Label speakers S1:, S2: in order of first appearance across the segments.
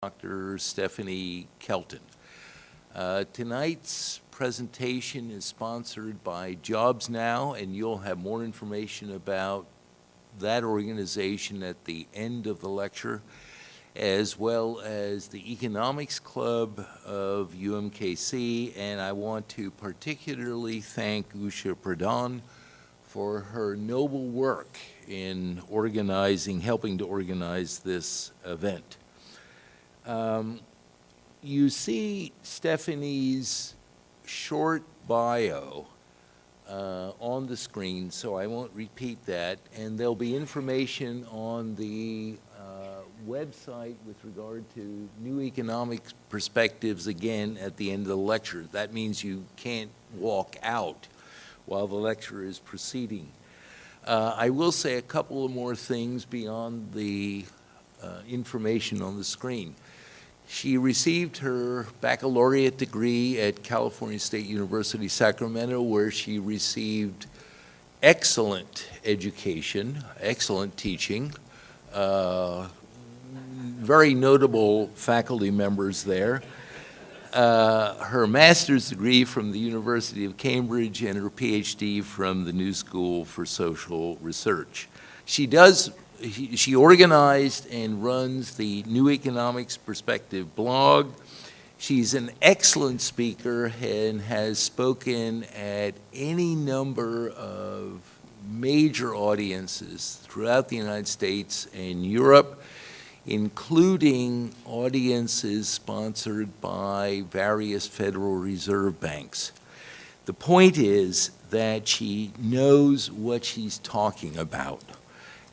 S1: Dr. Stephanie Kelton. Tonight's presentation is sponsored by Jobs Now, and you'll have more information about that organization at the end of the lecture, as well as the Economics Club of UMKC, and I want to particularly thank Usha Pradhan for her noble work in helping to organize this event. You see Stephanie's short bio on the screen, so I won't repeat that, and there'll be information on the website with regard to new economic perspectives again at the end of the lecture. That means you can't walk out while the lecture is proceeding. I will say a couple of more things beyond the information on the screen. She received her baccalaureate degree at California State University, Sacramento, where she received excellent education, excellent teaching, very notable faculty members there. Her master's degree from the University of Cambridge and her PhD from the New School for Social Research. She organized and runs the New Economics Perspective blog. She's an excellent speaker and has spoken at any number of major audiences throughout the United States and Europe, including audiences sponsored by various Federal Reserve banks. The point is that she knows what she's talking about,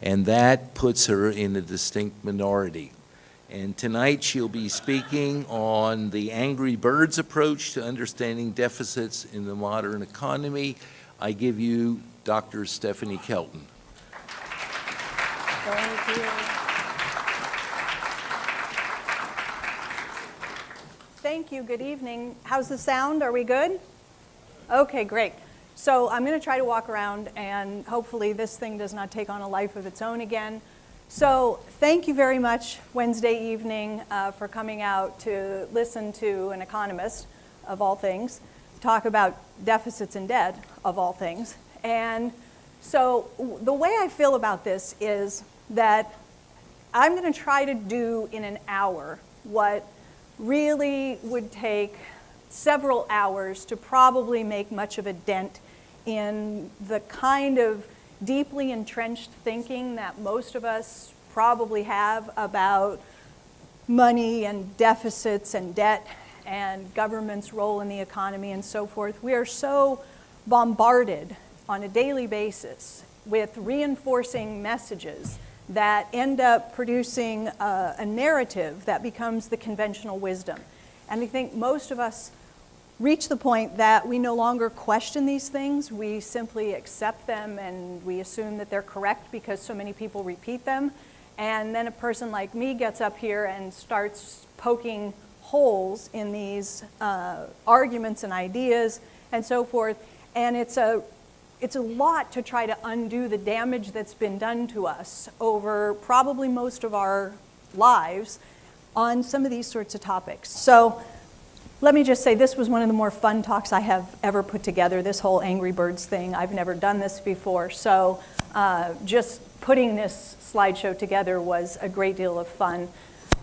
S1: and that puts her in a distinct minority. And tonight she'll be speaking on the Angry Birds approach to understanding deficits in the modern economy. I give you Dr. Stephanie Kelton.
S2: Thank you. Thank you, good evening. How's the sound? Are we good? Okay, great. So I'm going to try to walk around, and hopefully this thing does not take on a life of its own again. So thank you very much Wednesday evening for coming out to listen to an economist, of all things, talk about deficits and debt, of all things. And so the way I feel about this is that I'm going to try to do in an hour what really would take several hours to probably make much of a dent in the kind of deeply entrenched thinking that most of us probably have about money and deficits and debt and government's role in the economy and so forth. We are so bombarded on a daily basis with reinforcing messages that end up producing a narrative that becomes the conventional wisdom. And I think most of us reach the point that we no longer question these things. We simply accept them and we assume that they're correct because so many people repeat them. And then a person like me gets up here and starts poking holes in these arguments and ideas and so forth. And it's a lot to try to undo the damage that's been done to us over probably most of our lives on some of these sorts of topics. So let me just say this was one of the more fun talks I have ever put together, this whole Angry Birds thing. I've never done this before, so just putting this slideshow together was a great deal of fun.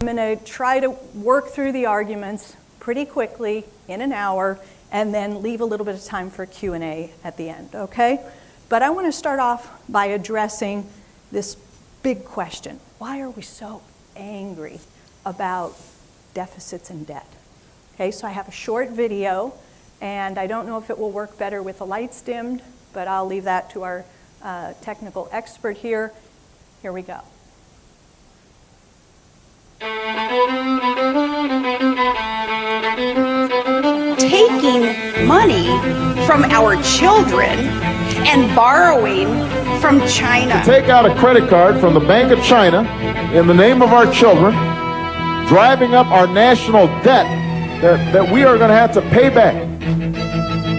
S2: I'm going to try to work through the arguments pretty quickly in an hour and then leave a little bit of time for Q&A at the end, okay? But I want to start off by addressing this big question. Why are we so angry about deficits and debt? Okay, so I have a short video, and I don't know if it will work better with the lights dimmed, but I'll leave that to our technical expert here. Here we go.
S3: Taking money from our children and borrowing from China.
S4: To take out a credit card from the Bank of China in the name of our children, driving up our national debt that we are going to have to pay back.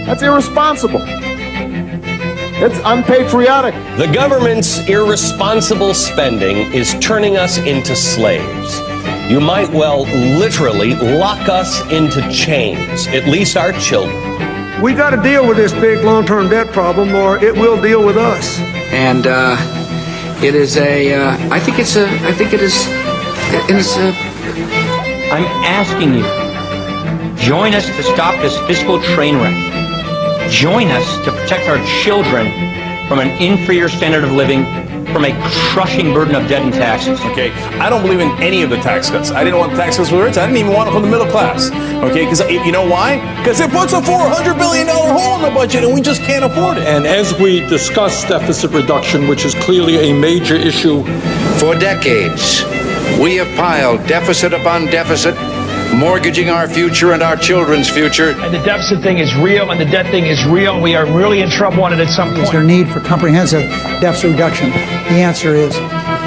S4: That's irresponsible. It's unpatriotic.
S5: The government's irresponsible spending is turning us into slaves. you might well literally lock us into chains, at least our children.
S6: We got to deal with this big long-term debt problem, or it will deal with us.
S7: And it is I think it is,
S8: I'm asking you, join us to stop this fiscal train wreck. Join us to protect our children from an inferior standard of living, from a crushing burden of debt and taxes.
S9: Okay, I don't believe in any of the tax cuts. I didn't want tax cuts for the rich. I didn't even want it for the middle class. Okay, because you know why? Because it puts a $400 billion hole in the budget and we just can't afford it.
S10: And as we discuss deficit reduction, which is clearly a major issue.
S11: For decades, we have piled deficit upon deficit, mortgaging our future and our children's future.
S12: And the deficit thing is real, and the debt thing is real. We are really in trouble on it at some point.
S13: Is there need for comprehensive deficit reduction? The answer is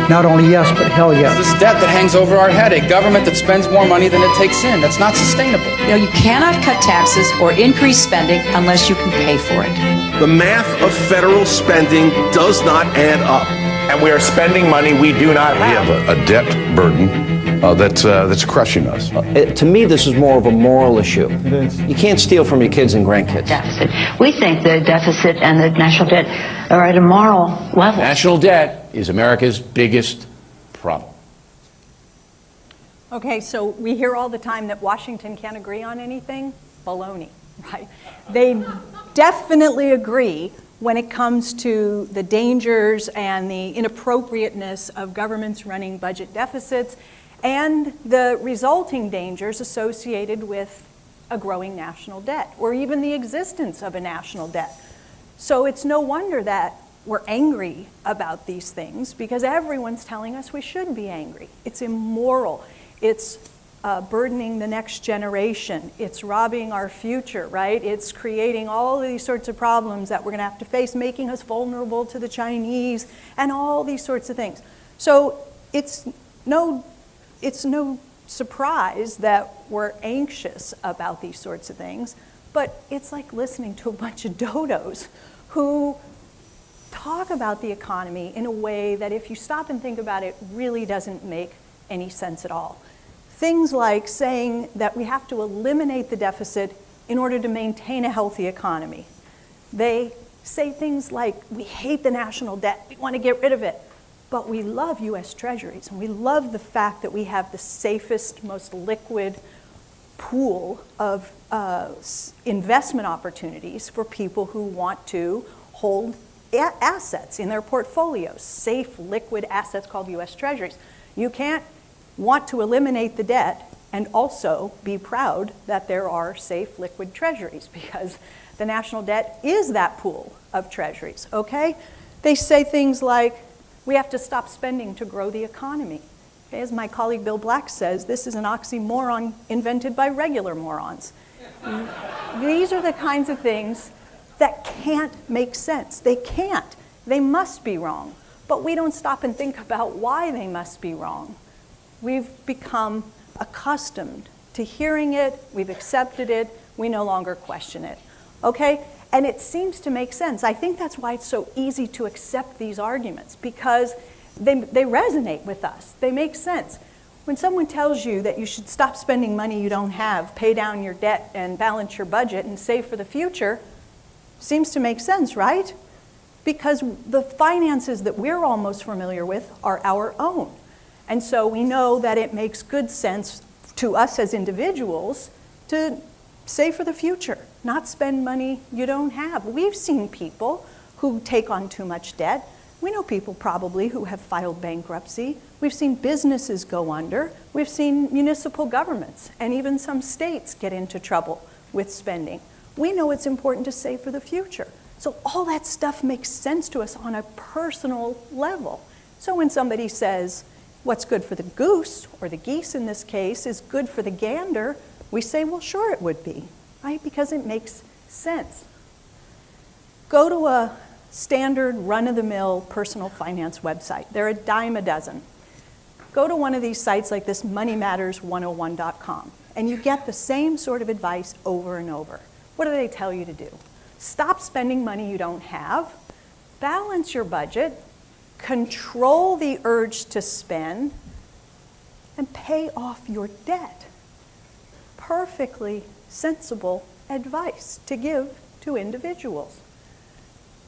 S13: not only yes, but hell yes.
S7: this debt that hangs over our head, a government that spends more money than it takes in. That's not sustainable.
S14: You know, you cannot cut taxes or increase spending unless you can pay for it.
S5: The math of federal spending does not add up.
S9: And we are spending money we do not have.
S11: We have a debt burden that's crushing us.
S7: To me, this is more of a moral issue.
S13: It is.
S7: You can't steal from your kids and grandkids.
S14: Deficit. We think the deficit and the national debt are at a moral level.
S11: National debt is America's biggest problem.
S2: Okay, so we hear all the time that Washington can't agree on anything. Baloney, right? They definitely agree when it comes to the dangers and the inappropriateness of governments running budget deficits and the resulting dangers associated with a growing national debt or even the existence of a national debt. So it's no wonder that we're angry about these things because everyone's telling us we should be angry. It's immoral. It's burdening the next generation. It's robbing our future, right? It's creating all of these sorts of problems that we're going to have to face, making us vulnerable to the Chinese and all these sorts of things. So it's no surprise that we're anxious about these sorts of things, but it's like listening to a bunch of dodos who talk about the economy in a way that if you stop and think about it, really doesn't make any sense at all. Things like saying that we have to eliminate the deficit in order to maintain a healthy economy. They say things like, we hate the national debt, we want to get rid of it, but we love US Treasuries, and we love the fact that we have the safest, most liquid pool of investment opportunities for people who want to hold assets in their portfolios, safe, liquid assets called US Treasuries. You can't want to eliminate the debt and also be proud that there are safe liquid treasuries because the national debt is that pool of treasuries, okay? They say things like, we have to stop spending to grow the economy. Okay, as my colleague Bill Black says, this is an oxymoron invented by regular morons. These are the kinds of things that can't make sense. They can't. They must be wrong. But we don't stop and think about why they must be wrong. We've become accustomed to hearing it, we've accepted it, we no longer question it, okay? And it seems to make sense. I think that's why it's so easy to accept these arguments, because they resonate with us, they make sense. When someone tells you that you should stop spending money you don't have, pay down your debt and balance your budget and save for the future, seems to make sense, right? Because the finances that we're all most familiar with are our own. And so we know that it makes good sense to us as individuals to save for the future, not spend money you don't have. We've seen people who take on too much debt. We know people probably who have filed bankruptcy. We've seen businesses go under. We've seen municipal governments and even some states get into trouble with spending. We know it's important to save for the future. So all that stuff makes sense to us on a personal level. So when somebody says, what's good for the goose, or the geese in this case, is good for the gander, we say, well, sure it would be, right? Because it makes sense. Go to a standard run-of-the-mill personal finance website. They're a dime a dozen. Go to one of these sites like this moneymatters101.com, and you get the same sort of advice over and over. What do they tell you to do? Stop spending money you don't have, balance your budget, control the urge to spend, and pay off your debt. Perfectly sensible advice to give to individuals.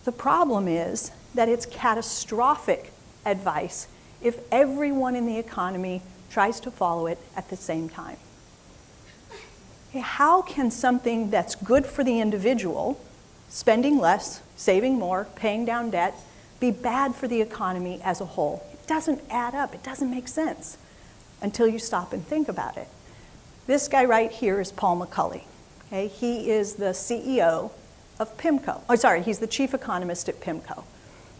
S2: The problem is that it's catastrophic advice if everyone in the economy tries to follow it at the same time. How can something that's good for the individual, spending less, saving more, paying down debt, be bad for the economy as a whole? It doesn't add up. It doesn't make sense until you stop and think about it. This guy right here is Paul McCulley. Okay? He is the CEO of PIMCO. Oh, sorry, he's the chief economist at PIMCO.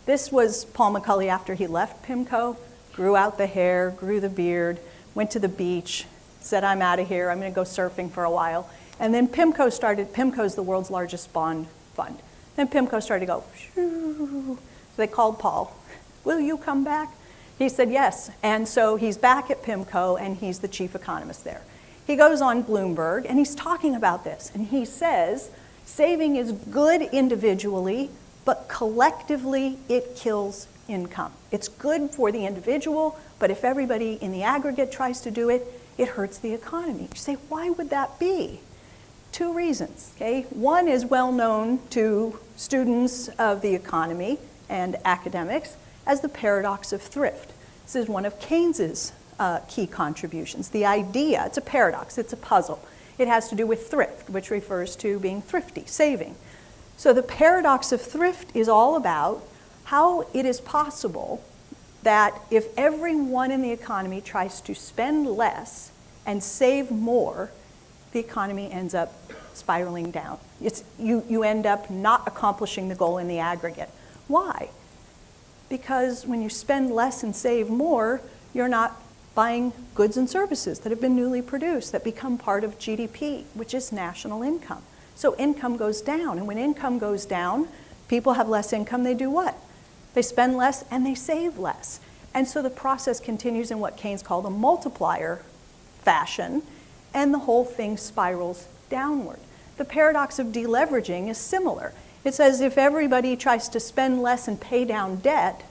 S2: This was Paul McCulley after he left PIMCO, grew out the hair, grew the beard, went to the beach, said, I'm out of here, I'm going to go surfing for a while. And then PIMCO's the world's largest bond fund. Then PIMCO started to go, shoo. So they called Paul, will you come back? He said yes. And so he's back at PIMCO and he's the chief economist there. He goes on Bloomberg and he's talking about this. And he says, saving is good individually, but collectively it kills income. It's good for the individual, but if everybody in the aggregate tries to do it, it hurts the economy. You say, why would that be? Two reasons, okay? One is well known to students of the economy and academics as the paradox of thrift. This is one of Keynes's key contributions. The idea, it's a paradox, it's a puzzle. It has to do with thrift, which refers to being thrifty, saving. So the paradox of thrift is all about how it is possible that if everyone in the economy tries to spend less and save more, the economy ends up spiraling down. You end up not accomplishing the goal in the aggregate. Why? Because when you spend less and save more, you're not buying goods and services that have been newly produced that become part of GDP, which is national income. So income goes down, and when income goes down, people have less income, they do what? They spend less and they save less. And so the process continues in what Keynes called a multiplier fashion, and the whole thing spirals downward. The paradox of deleveraging is similar. It says if everybody tries to spend less and pay down debt,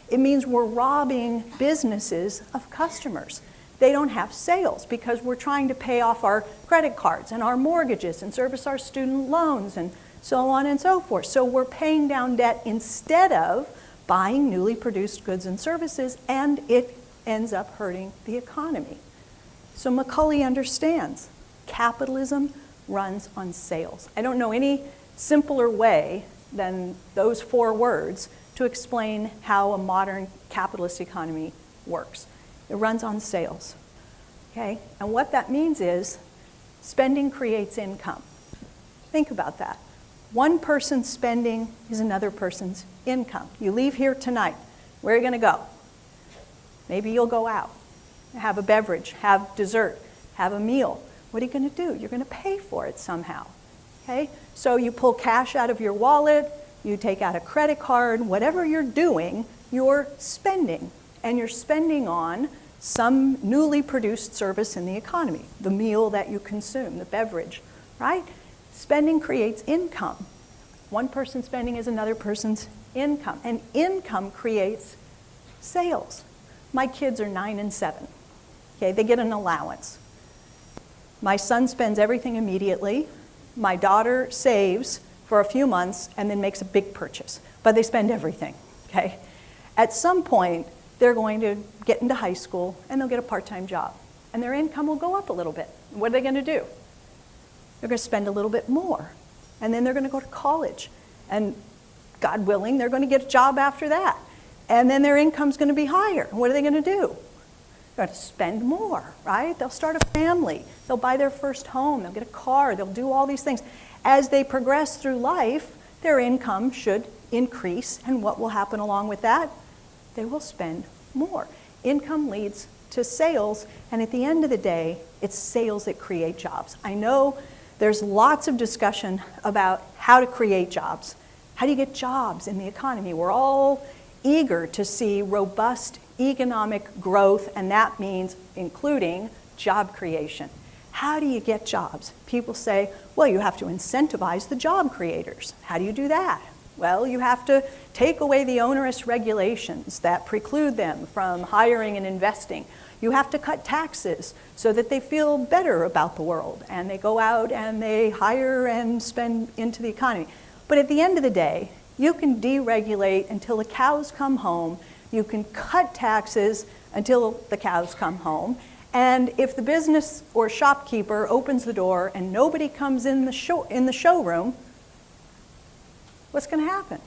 S2: it means we're robbing businesses of customers. They don't have sales because we're trying to pay off our credit cards and our mortgages and service our student loans and so on and so forth. So we're paying down debt instead of buying newly produced goods and services, and it ends up hurting the economy. So McCulley understands capitalism runs on sales. I don't know any simpler way than those 4 words to explain how a modern capitalist economy works. It runs on sales, okay? And what that means is spending creates income. Think about that. One person's spending is another person's income. You leave here tonight, where are you going to go? Maybe you'll go out, have a beverage, have dessert, have a meal. What are you going to do? You're going to pay for it somehow, okay? So you pull cash out of your wallet, you take out a credit card, whatever you're doing, you're spending. And you're spending on some newly produced service in the economy, the meal that you consume, the beverage, right? Spending creates income. One person's spending is another person's income. And income creates sales. My kids are 9 and 7. Okay, they get an allowance. My son spends everything immediately. My daughter saves for a few months and then makes a big purchase. But they spend everything, okay? At some point, they're going to get into high school and they'll get a part-time job. And their income will go up a little bit. What are they going to do? They're going to spend a little bit more. And then they're going to go to college. And God willing, they're going to get a job after that. And then their income's going to be higher. And what are they going to do? They're going to spend more, right? They'll start a family. They'll buy their first home. They'll get a car. They'll do all these things. As they progress through life, their income should increase. And what will happen along with that? They will spend more. Income leads to sales, and at the end of the day, it's sales that create jobs. I know there's lots of discussion about how to create jobs. How do you get jobs in the economy? We're all eager to see robust economic growth, and that means including job creation. How do you get jobs? People say, well, you have to incentivize the job creators. How do you do that? Well, you have to take away the onerous regulations that preclude them from hiring and investing. You have to cut taxes so that they feel better about the world, and they go out and they hire and spend into the economy. But at the end of the day, you can deregulate until the cows come home. You can cut taxes until the cows come home. And if the business or shopkeeper opens the door and nobody comes in the showroom, what's going to happen?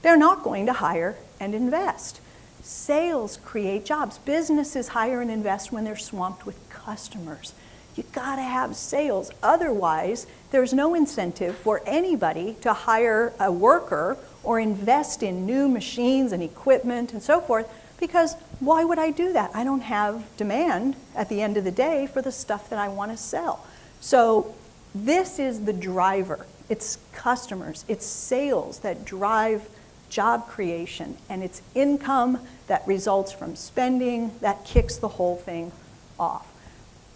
S2: They're not going to hire and invest. Sales create jobs. Businesses hire and invest when they're swamped with customers. You gotta have sales. Otherwise, there's no incentive for anybody to hire a worker or invest in new machines and equipment and so forth, because why would I do that? I don't have demand at the end of the day for the stuff that I want to sell. So this is the driver. It's customers, it's sales that drive job creation, and it's income that results from spending that kicks the whole thing off.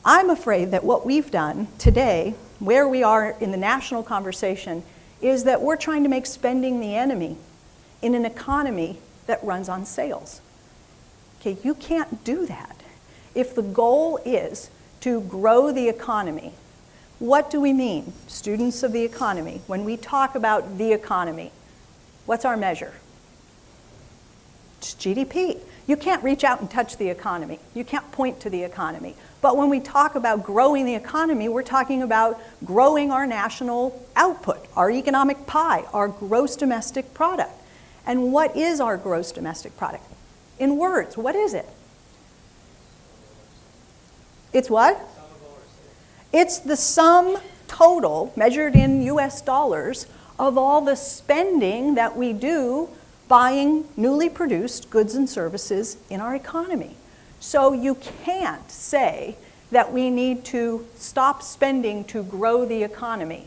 S2: I'm afraid that what we've done today, where we are in the national conversation, is that we're trying to make spending the enemy in an economy that runs on sales. Okay, you can't do that. If the goal is to grow the economy, what do we mean, students of the economy, when we talk about the economy? What's our measure? It's GDP. You can't reach out and touch the economy. You can't point to the economy. But when we talk about growing the economy, we're talking about growing our national output, our economic pie, our gross domestic product. And what is our gross domestic product? In words, what is it? It's what? It's the sum total, measured in US dollars, of all the spending that we do buying newly produced goods and services in our economy. So you can't say that we need to stop spending to grow the economy.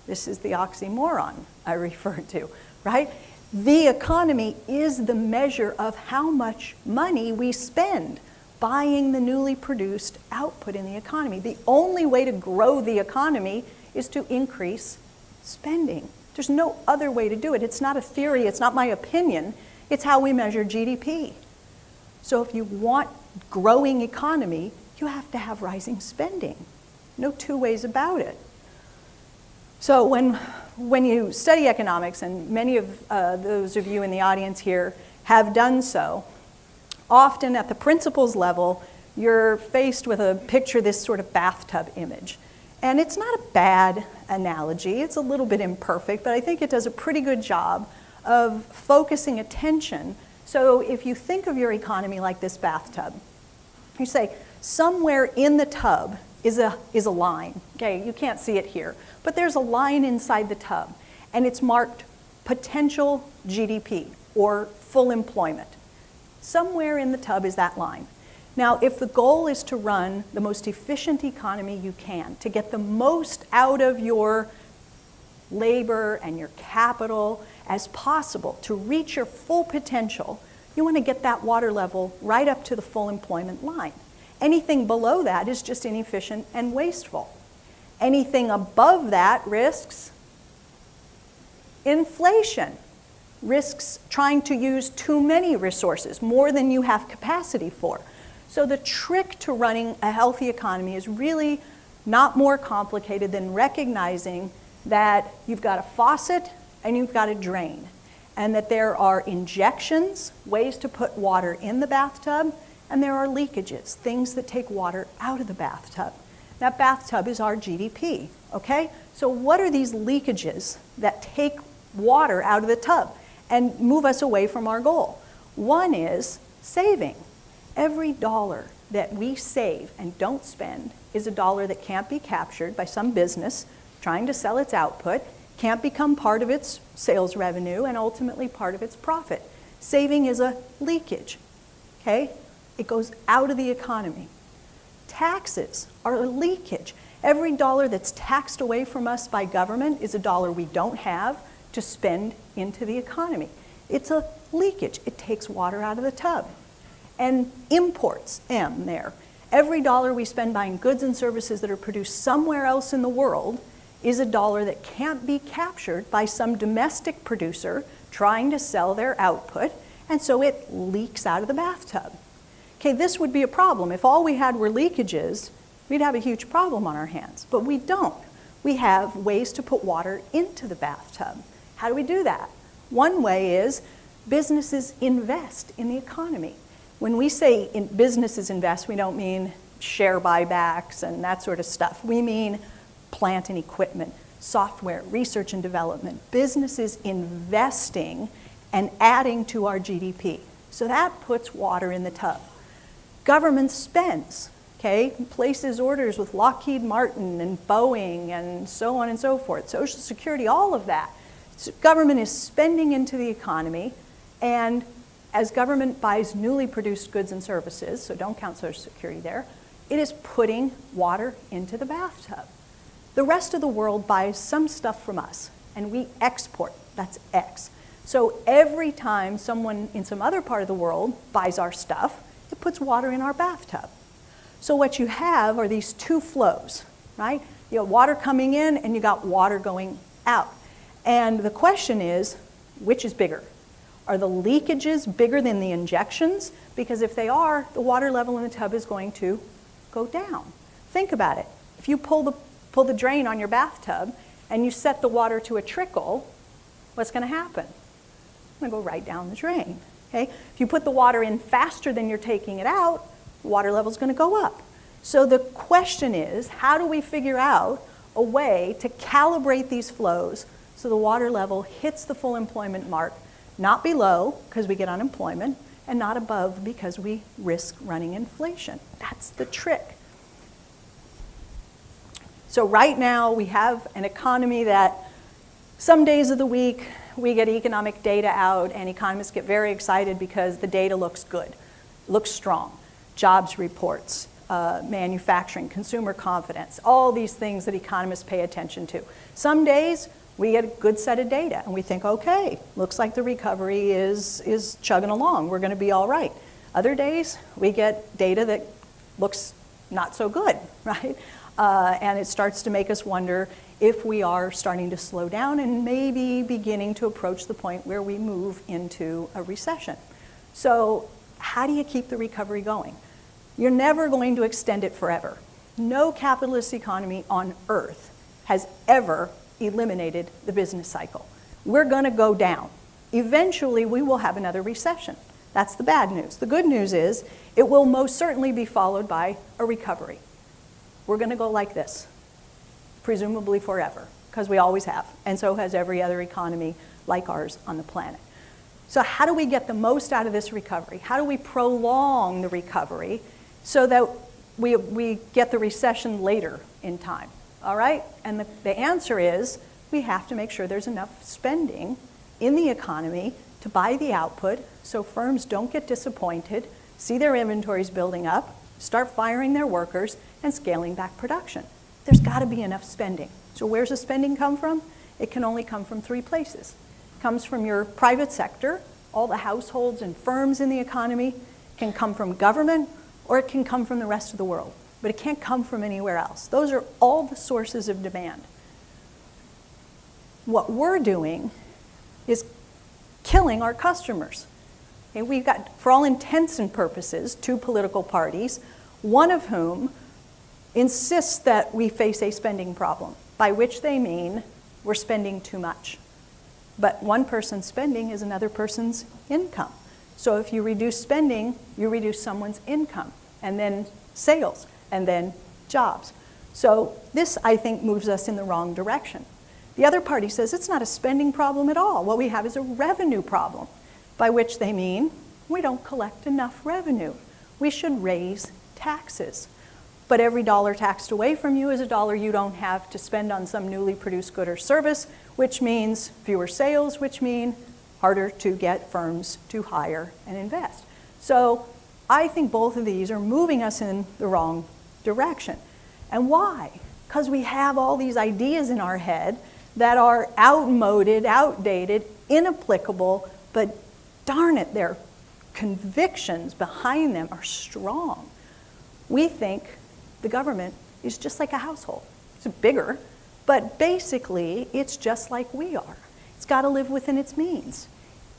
S2: This is the oxymoron I referred to, right? The economy is the measure of how much money we spend buying the newly produced output in the economy. The only way to grow the economy is to increase spending. There's no other way to do it. It's not a theory, it's not my opinion, it's how we measure GDP. So if you want growing economy, you have to have rising spending. No two ways about it. So when you study economics, and many of those of you in the audience here have done so, often at the principles level, you're faced with a picture, this sort of bathtub image. And it's not a bad analogy, it's a little bit imperfect, but I think it does a pretty good job of focusing attention. So if you think of your economy like this bathtub, you say, somewhere in the tub is a line. Okay, you can't see it here, but there's a line inside the tub, and it's marked potential GDP, or full employment. Somewhere in the tub is that line. Now, if the goal is to run the most efficient economy you can, to get the most out of your labor and your capital as possible, to reach your full potential, you want to get that water level right up to the full employment line. Anything below that is just inefficient and wasteful. Anything above that risks inflation, risks trying to use too many resources, more than you have capacity for. So the trick to running a healthy economy is really not more complicated than recognizing that you've got a faucet and you've got a drain, and that there are injections, ways to put water in the bathtub, and there are leakages, things that take water out of the bathtub. That bathtub is our GDP, okay? So what are these leakages that take water out of the tub and move us away from our goal? One is saving. Every dollar that we save and don't spend is a dollar that can't be captured by some business trying to sell its output, can't become part of its sales revenue, and ultimately part of its profit. Saving is a leakage, okay? It goes out of the economy. Taxes are a leakage. Every dollar that's taxed away from us by government is a dollar we don't have to spend into the economy. It's a leakage. It takes water out of the tub. And imports, M there. Every dollar we spend buying goods and services that are produced somewhere else in the world is a dollar that can't be captured by some domestic producer trying to sell their output, and so it leaks out of the bathtub. Okay, this would be a problem. If all we had were leakages, we'd have a huge problem on our hands, but we don't. We have ways to put water into the bathtub. How do we do that? One way is businesses invest in the economy. When we say businesses invest, we don't mean share buybacks and that sort of stuff. We mean plant and equipment, software, research and development, businesses investing and adding to our GDP. So that puts water in the tub. Government spends, okay, places orders with Lockheed Martin and Boeing and so on and so forth, Social Security, all of that. So government is spending into the economy, and as government buys newly produced goods and services, so don't count Social Security there, it is putting water into the bathtub. The rest of the world buys some stuff from us, and we export, that's X. So every time someone in some other part of the world buys our stuff, it puts water in our bathtub. So what you have are these two flows, right? You got water coming in and you got water going out. And the question is, which is bigger? Are the leakages bigger than the injections? Because if they are, the water level in the tub is going to go down. Think about it. If you pull the drain on your bathtub and you set the water to a trickle, what's going to happen? It's going to go right down the drain. Okay? If you put the water in faster than you're taking it out, the water level is going to go up. So the question is, how do we figure out a way to calibrate these flows so the water level hits the full employment mark, not below because we get unemployment, and not above because we risk running inflation? That's the trick. So right now we have an economy that some days of the week we get economic data out and economists get very excited because the data looks good, looks strong. Jobs reports, manufacturing, consumer confidence, all these things that economists pay attention to. Some days we get a good set of data and we think, okay, looks like the recovery is chugging along, we're going to be all right. Other days we get data that looks not so good, right? And it starts to make us wonder if we are starting to slow down and maybe beginning to approach the point where we move into a recession. So how do you keep the recovery going? You're never going to extend it forever. No capitalist economy on earth has ever eliminated the business cycle. We're going to go down. Eventually, we will have another recession. That's the bad news. The good news is it will most certainly be followed by a recovery. We're going to go like this, presumably forever, because we always have, and so has every other economy like ours on the planet. So how do we get the most out of this recovery? How do we prolong the recovery so that we get the recession later in time? All right? And the answer is we have to make sure there's enough spending in the economy to buy the output so firms don't get disappointed, see their inventories building up, start firing their workers, and scaling back production. There's got to be enough spending. So where's the spending come from? It can only come from three places. It comes from your private sector, all the households and firms in the economy. It can come from government, or it can come from the rest of the world. But it can't come from anywhere else. Those are all the sources of demand. What we're doing is killing our customers. Okay, we've got, for all intents and purposes, two political parties, one of whom insists that we face a spending problem, by which they mean we're spending too much. But one person's spending is another person's income. So if you reduce spending, you reduce someone's income, and then sales, and then jobs. So this, I think, moves us in the wrong direction. The other party says it's not a spending problem at all. What we have is a revenue problem, by which they mean we don't collect enough revenue. We should raise taxes. But every dollar taxed away from you is a dollar you don't have to spend on some newly produced good or service, which means fewer sales, which mean harder to get firms to hire and invest. So I think both of these are moving us in the wrong direction. And why? Because we have all these ideas in our head that are outmoded, outdated, inapplicable, but darn it, their convictions behind them are strong. We think the government is just like a household. It's bigger, but basically it's just like we are. It's got to live within its means.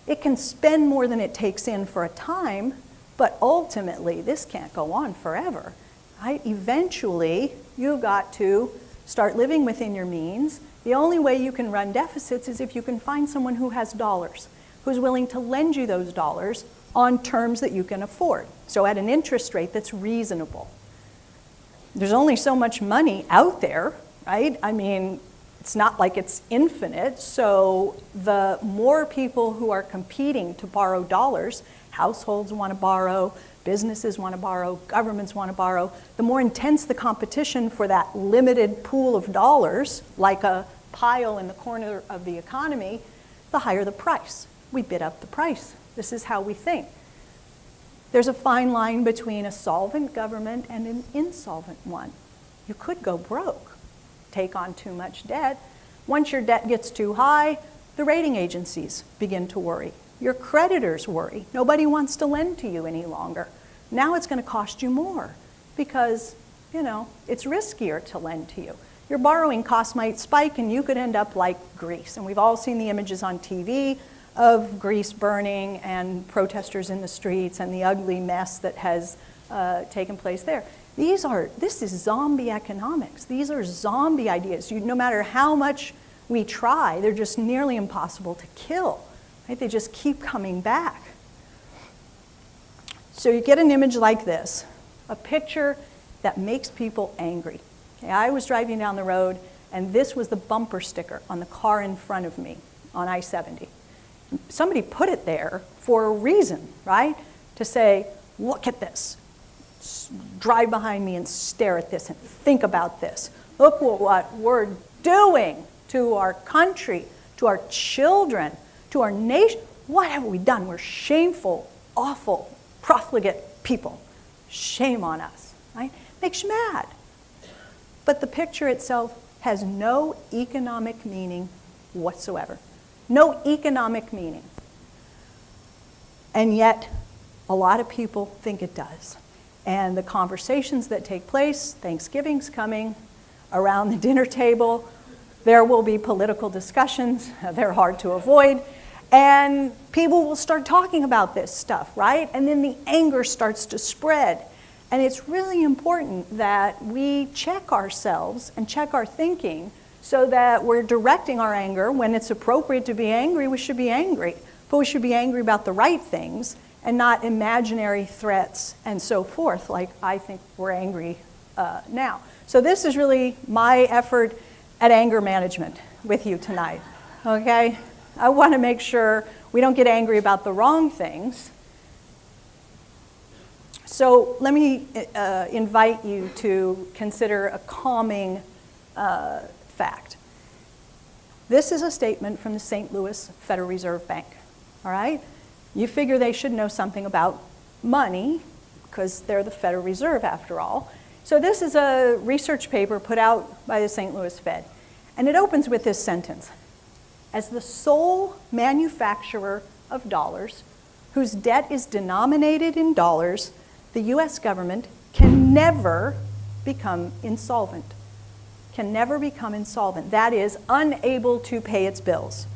S2: It can spend more than it takes in for a time, But ultimately, this can't go on forever, right? Eventually, you've got to start living within your means. The only way you can run deficits is if you can find someone who has dollars, who's willing to lend you those dollars on terms that you can afford. So at an interest rate that's reasonable. There's only so much money out there, right? I mean, it's not like it's infinite. So the more people who are competing to borrow dollars, households want to borrow, businesses want to borrow, governments want to borrow, the more intense the competition for that limited pool of dollars, like a pile in the corner of the economy, the higher the price. We bid up the price. This is how we think. There's a fine line between a solvent government and an insolvent one. You could go broke, take on too much debt. Once your debt gets too high, the rating agencies begin to worry. Your creditors worry. Nobody wants to lend to you any longer. Now it's going to cost you more because, it's riskier to lend to you. Your borrowing costs might spike and you could end up like Greece. And we've all seen the images on TV of Greece burning and protesters in the streets and the ugly mess that has taken place there. This is zombie economics. These are zombie ideas. No matter how much we try, they're just nearly impossible to kill. Right? They just keep coming back. So you get an image like this, a picture that makes people angry. Okay, I was driving down the road, and this was the bumper sticker on the car in front of me on I-70. Somebody put it there for a reason, right? To say, look at this. Drive behind me and stare at this and think about this. Look what we're doing to our country, to our children, to our nation. What have we done? We're shameful, awful, profligate people. Shame on us, right? Makes you mad. But the picture itself has no economic meaning whatsoever. No economic meaning. And yet, a lot of people think it does. And the conversations that take place, Thanksgiving's coming, around the dinner table, there will be political discussions. They're hard to avoid. And people will start talking about this stuff, right? And then the anger starts to spread. And it's really important that we check ourselves and check our thinking so that we're directing our anger. When it's appropriate to be angry, we should be angry. But we should be angry about the right things and not imaginary threats and so forth, like I think we're angry now. So this is really my effort at anger management with you tonight, okay? I want to make sure we don't get angry about the wrong things. So let me invite you to consider a calming fact. This is a statement from the St. Louis Federal Reserve Bank, all right? You figure they should know something about money because they're the Federal Reserve after all. So this is a research paper put out by the St. Louis Fed. And it opens with this sentence. As the sole manufacturer of dollars, whose debt is denominated in dollars, the US government can never become insolvent. Can never become insolvent. That is, unable to pay its bills.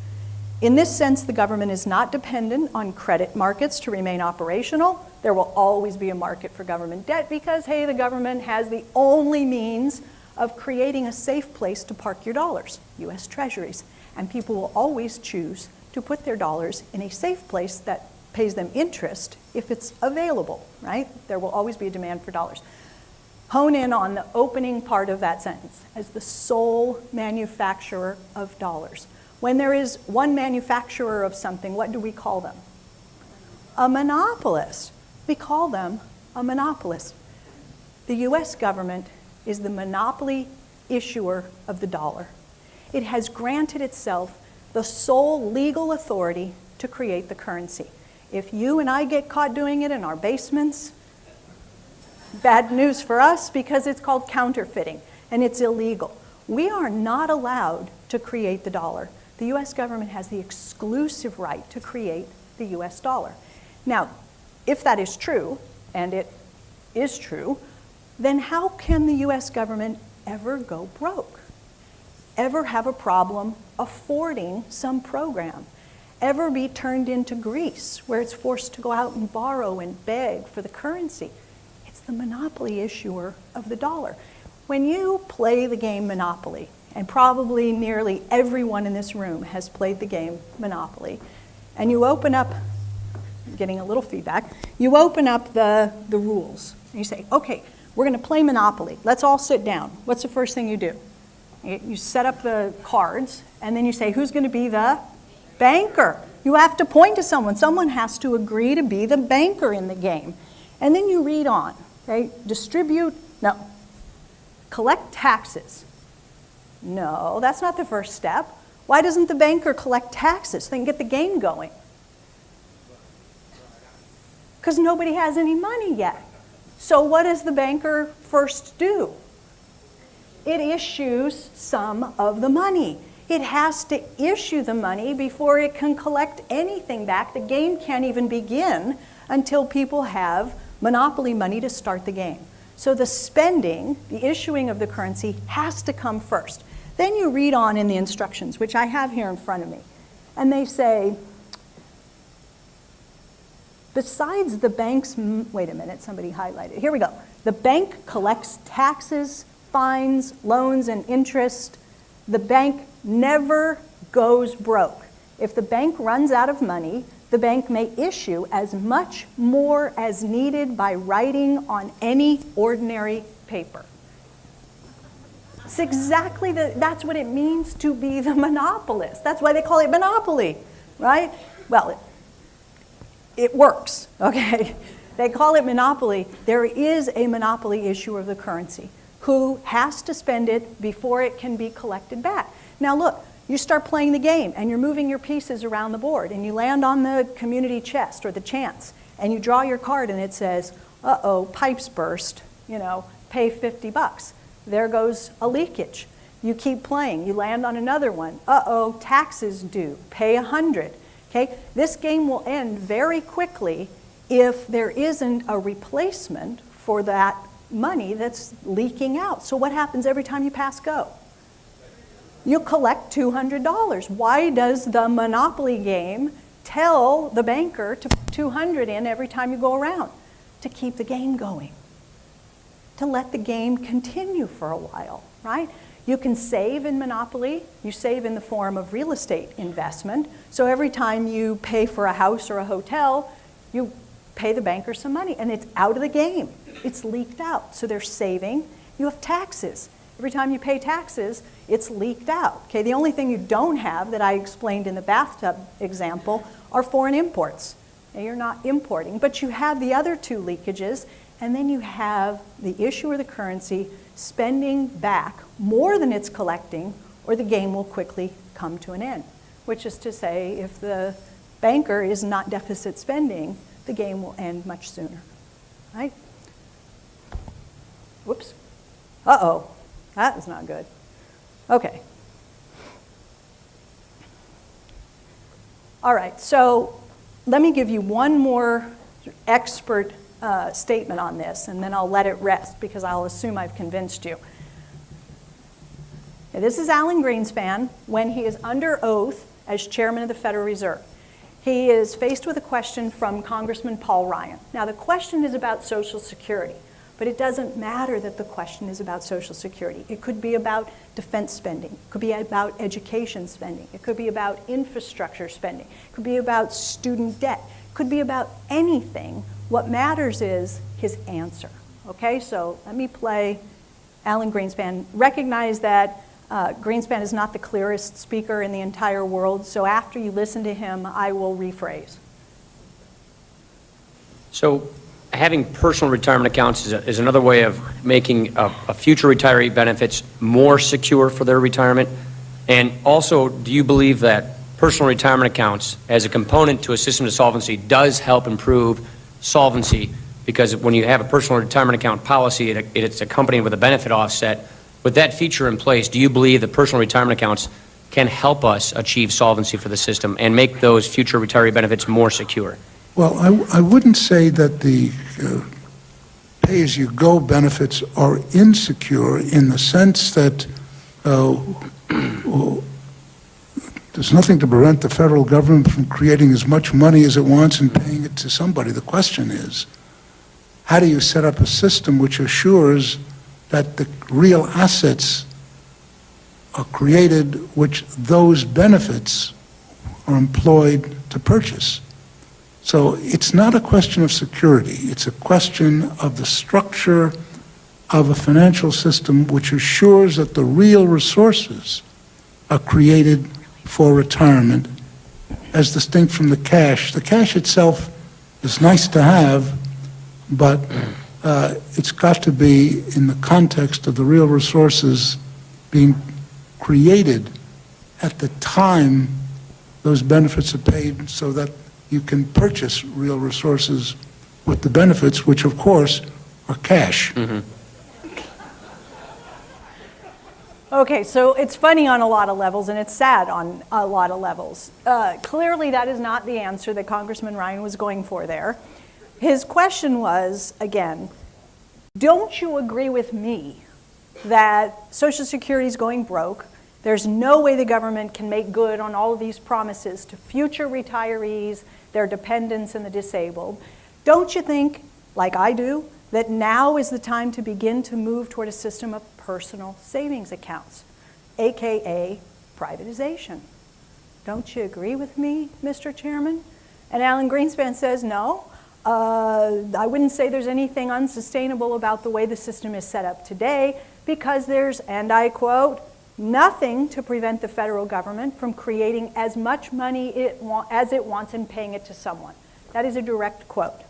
S2: In this sense, the government is not dependent on credit markets to remain operational. There will always be a market for government debt because, hey, the government has the only means of creating a safe place to park your dollars, US Treasuries. And people will always choose to put their dollars in a safe place that pays them interest if it's available, right? There will always be a demand for dollars. Hone in on the opening part of that sentence, as the sole manufacturer of dollars. When there is one manufacturer of something, what do we call them? A monopolist. We call them a monopolist. The US government is the monopoly issuer of the dollar. It has granted itself the sole legal authority to create the currency. If you and I get caught doing it in our basements, bad news for us because it's called counterfeiting and it's illegal. We are not allowed to create the dollar. The US government has the exclusive right to create the US dollar. Now, if that is true, and it is true, then how can the US government ever go broke? Ever have a problem affording some program? ever be turned into Greece, where it's forced to go out and borrow and beg for the currency. It's the monopoly issuer of the dollar. When you play the game Monopoly, and probably nearly everyone in this room has played the game Monopoly, and you open up, I'm getting a little feedback, you open up the rules, and you say, okay, we're going to play Monopoly. Let's all sit down. What's the first thing you do? You set up the cards, and then you say, who's going to be the banker? You have to point to someone. Someone has to agree to be the banker in the game. And then you read on, okay? Distribute, no. Collect taxes. No, that's not the first step. Why doesn't the banker collect taxes? Then get the game going. Because nobody has any money yet. So what does the banker first do? It issues some of the money. It has to issue the money before it can collect anything back. The game can't even begin until people have monopoly money to start the game. So the spending, the issuing of the currency, has to come first. Then you read on in the instructions, which I have here in front of me, and they say, besides the bank's, wait a minute, somebody highlighted. Here we go. The bank collects taxes, fines, loans, and interest. The bank never goes broke. If the bank runs out of money, the bank may issue as much more as needed by writing on any ordinary paper. It's exactly that's what it means to be the monopolist. That's why they call it monopoly, right? Well, it works, okay? They call it monopoly. There is a monopoly issuer of the currency who has to spend it before it can be collected back. Now look, you start playing the game and you're moving your pieces around the board and you land on the community chest or the chance and you draw your card and it says, uh-oh, pipes burst, pay $50. There goes a leakage. You keep playing, you land on another one, uh-oh, taxes due, pay $100. Okay? This game will end very quickly if there isn't a replacement for that money that's leaking out. So what happens every time you pass go? You collect $200. Why does the monopoly game tell the banker to put $200 in every time you go around? To keep the game going. To let the game continue for a while, right? You can save in Monopoly. You save in the form of real estate investment. So every time you pay for a house or a hotel, you pay the banker some money, and it's out of the game. It's leaked out. So they're saving. You have taxes. Every time you pay taxes, it's leaked out. Okay, the only thing you don't have that I explained in the bathtub example are foreign imports. Now, you're not importing, but you have the other two leakages, and then you have the issuer of the currency spending back more than it's collecting, or the game will quickly come to an end. Which is to say, if the banker is not deficit spending, the game will end much sooner, right? Whoops. Uh-oh, that is not good. Okay. All right, so let me give you one more expert statement on this, and then I'll let it rest because I'll assume I've convinced you. Now, this is Alan Greenspan when he is under oath as chairman of the Federal Reserve. He is faced with a question from Congressman Paul Ryan. Now, the question is about Social Security, but it doesn't matter that the question is about Social Security. It could be about defense spending. It could be about education spending. It could be about infrastructure spending. It could be about student debt. It could be about anything. What matters is his answer. Okay, so let me play Alan Greenspan. Recognize that Greenspan is not the clearest speaker in the entire world, so after you listen to him, I will rephrase.
S8: So having personal retirement accounts is another way of making a future retiree benefits more secure for their retirement. And also, do you believe that personal retirement accounts as a component to a system of solvency does help improve solvency? Because when you have a personal retirement account policy, it's accompanied with a benefit offset. With that feature in place, do you believe that personal retirement accounts can help us achieve solvency for the system and make those future retiree benefits more secure?
S15: Well, I wouldn't say that the pay-as-you-go benefits are insecure in the sense that the there's nothing to prevent the federal government from creating as much money as it wants and paying it to somebody. The question is, how do you set up a system which assures that the real assets are created, which those benefits are employed to purchase? So it's not a question of security. It's a question of the structure of a financial system which assures that the real resources are created for retirement as distinct from the cash. The cash itself is nice to have, but it's got to be in the context of the real resources being created at the time those benefits are paid, so that you can purchase real resources with the benefits, which of course are cash.
S2: Okay, so it's funny on a lot of levels, and it's sad on a lot of levels. Clearly, that is not the answer that Congressman Ryan was going for there. His question was, again, don't you agree with me that Social Security is going broke? There's no way the government can make good on all of these promises to future retirees, their dependents, and the disabled. Don't you think, like I do, that now is the time to begin to move toward a system of personal savings accounts, AKA privatization? Don't you agree with me, Mr. Chairman? And Alan Greenspan says, no, I wouldn't say there's anything unsustainable about the way the system is set up today, because there's, and I quote, nothing to prevent the federal government from creating as much money as it wants and paying it to someone. That is a direct quote.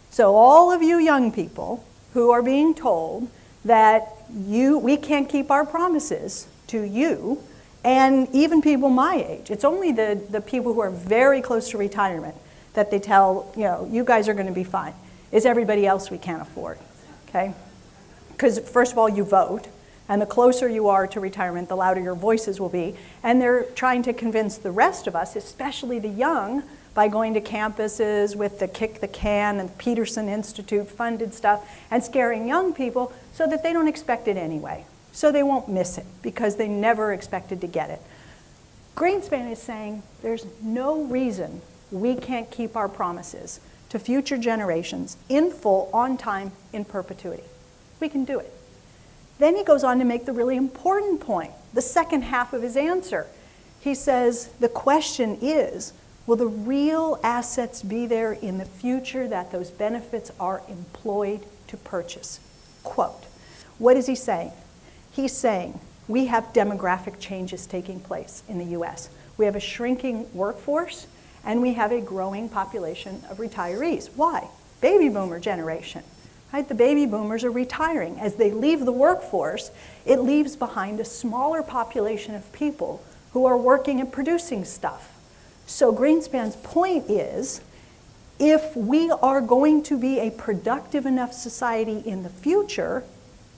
S2: So all of you young people who are being told that we can't keep our promises to you, and even people my age, it's only the people who are very close to retirement that they tell, you guys are going to be fine. It's everybody else we can't afford, okay? Because first of all, you vote, and the closer you are to retirement, the louder your voices will be. And they're trying to convince the rest of us, especially the young, by going to campuses with the Kick the Can and Peterson Institute funded stuff and scaring young people so that they don't expect it anyway. So they won't miss it because they never expected to get it. Greenspan is saying there's no reason we can't keep our promises to future generations in full, on time, in perpetuity. We can do it. Then he goes on to make the really important point, the second half of his answer. He says, the question is, will the real assets be there in the future that those benefits are employed to purchase? Quote, what is he saying? He's saying we have demographic changes taking place in the US. We have a shrinking workforce, and we have a growing population of retirees. Why? Baby boomer generation. Right? The baby boomers are retiring. As they leave the workforce, it leaves behind a smaller population of people who are working and producing stuff. So Greenspan's point is, if we are going to be a productive enough society in the future,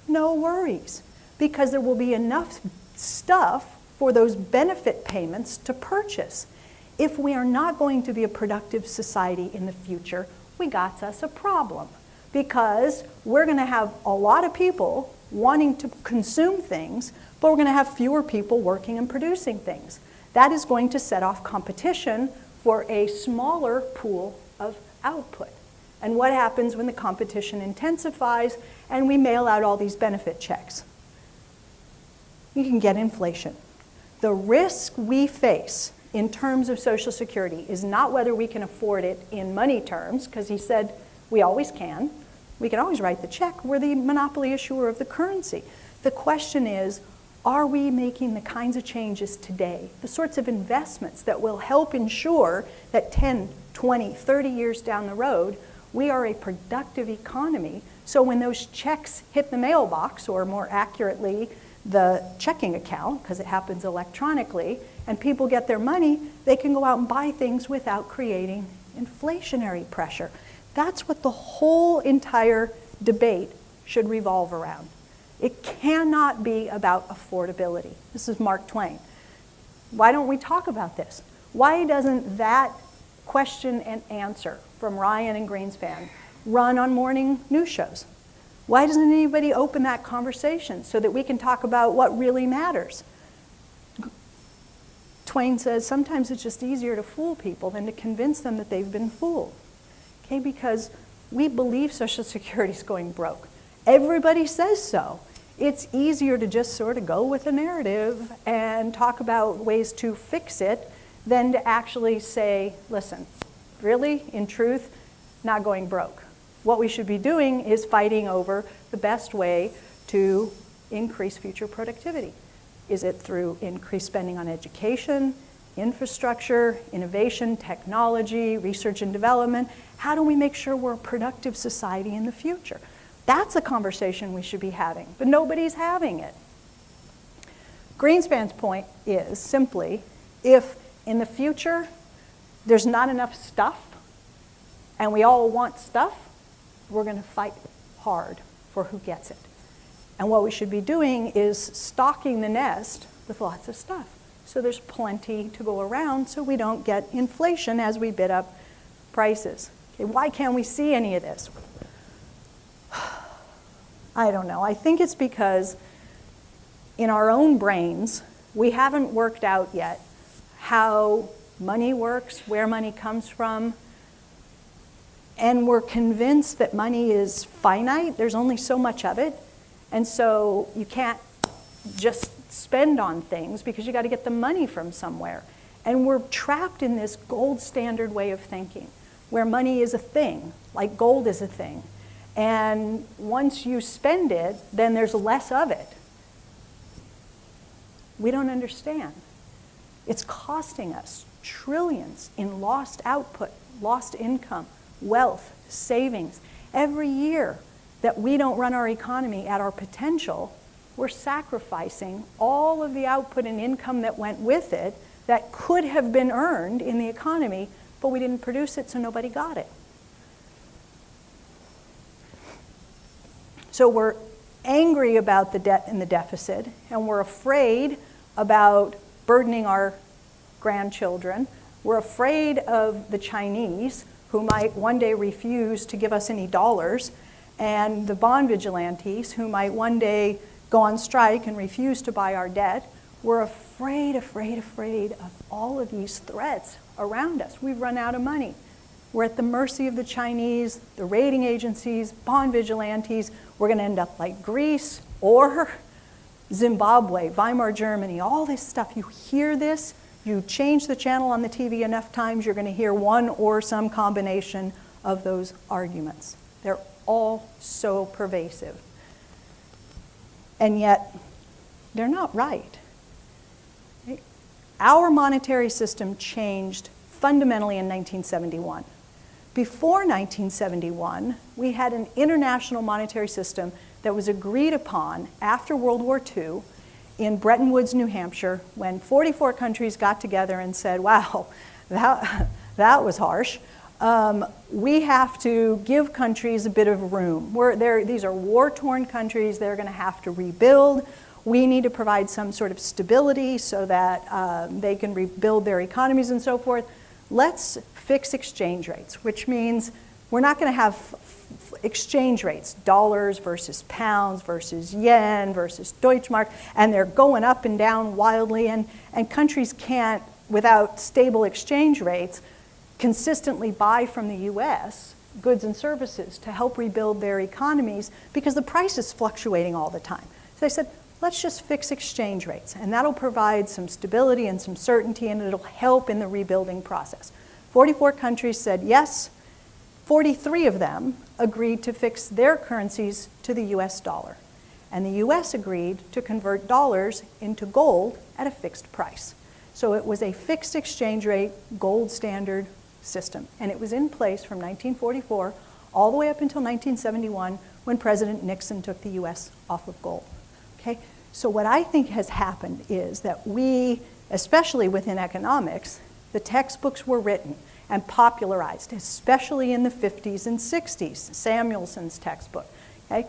S2: no worries, because there will be enough stuff for those benefit payments to purchase. If we are not going to be a productive society in the future, we got us a problem, because we're going to have a lot of people wanting to consume things, but we're going to have fewer people working and producing things. That is going to set off competition for a smaller pool of output. And what happens when the competition intensifies and we mail out all these benefit checks? You can get inflation. The risk we face in terms of Social Security is not whether we can afford it in money terms, because he said we always can. We can always write the check. We're the monopoly issuer of the currency. The question is, are we making the kinds of changes today, the sorts of investments that will help ensure that 10, 20, 30 years down the road, we are a productive economy, so when those checks hit the mailbox, or more accurately, the checking account, because it happens electronically, and people get their money, they can go out and buy things without creating inflationary pressure. That's what the whole entire debate should revolve around. It cannot be about affordability. This is Mark Twain. Why don't we talk about this? Why doesn't that question and answer from Ryan and Greenspan run on morning news shows? Why doesn't anybody open that conversation so that we can talk about what really matters? Twain says sometimes it's just easier to fool people than to convince them that they've been fooled. Okay, because we believe Social Security is going broke. Everybody says so. It's easier to just sort of go with a narrative and talk about ways to fix it than to actually say, listen, really, in truth, not going broke. What we should be doing is fighting over the best way to increase future productivity. Is it through increased spending on education, infrastructure, innovation, technology, research and development? How do we make sure we're a productive society in the future? That's a conversation we should be having, but nobody's having it. Greenspan's point is simply, if in the future there's not enough stuff and we all want stuff, we're going to fight hard for who gets it. And what we should be doing is stocking the nest with lots of stuff. So there's plenty to go around so we don't get inflation as we bid up prices. Okay, why can't we see any of this? I don't know. I think it's because in our own brains, we haven't worked out yet how money works, where money comes from, and we're convinced that money is finite. There's only so much of it. And so you can't just spend on things because you got to get the money from somewhere. And we're trapped in this gold standard way of thinking where money is a thing, like gold is a thing. And once you spend it, then there's less of it. We don't understand. It's costing us trillions in lost output, lost income, wealth, savings. Every year that we don't run our economy at our potential, we're sacrificing all of the output and income that went with it that could have been earned in the economy, but we didn't produce it, so nobody got it. So we're angry about the debt and the deficit, and we're afraid about burdening our grandchildren. We're afraid of the Chinese, who might one day refuse to give us any dollars, and the bond vigilantes, who might one day go on strike and refuse to buy our debt. We're afraid of all of these threats around us. We've run out of money. We're at the mercy of the Chinese, the rating agencies, bond vigilantes. We're going to end up like Greece or Zimbabwe, Weimar Germany, all this stuff. You hear this, you change the channel on the TV enough times, you're going to hear one or some combination of those arguments. They're all so pervasive. And yet, they're not right. Our monetary system changed fundamentally in 1971. Before 1971, we had an international monetary system that was agreed upon after World War II in Bretton Woods, New Hampshire, when 44 countries got together and said, wow, that was harsh. We have to give countries a bit of room. These are war-torn countries. They're going to have to rebuild. We need to provide some sort of stability so that they can rebuild their economies and so forth. Let's fix exchange rates, which means we're not going to have exchange rates, dollars versus pounds versus yen versus Deutschmark, and they're going up and down wildly, and countries can't, without stable exchange rates, consistently buy from the US goods and services to help rebuild their economies because the price is fluctuating all the time. So they said, let's just fix exchange rates, and that'll provide some stability and some certainty, and it'll help in the rebuilding process. 44 countries said yes. 43 of them agreed to fix their currencies to the US dollar. And the US agreed to convert dollars into gold at a fixed price. So it was a fixed exchange rate, gold standard system. And it was in place from 1944 all the way up until 1971 when President Nixon took the US off of gold. Okay? So what I think has happened is that we, especially within economics, the textbooks were written and popularized, especially in the 50s and 60s, Samuelson's textbook. Okay?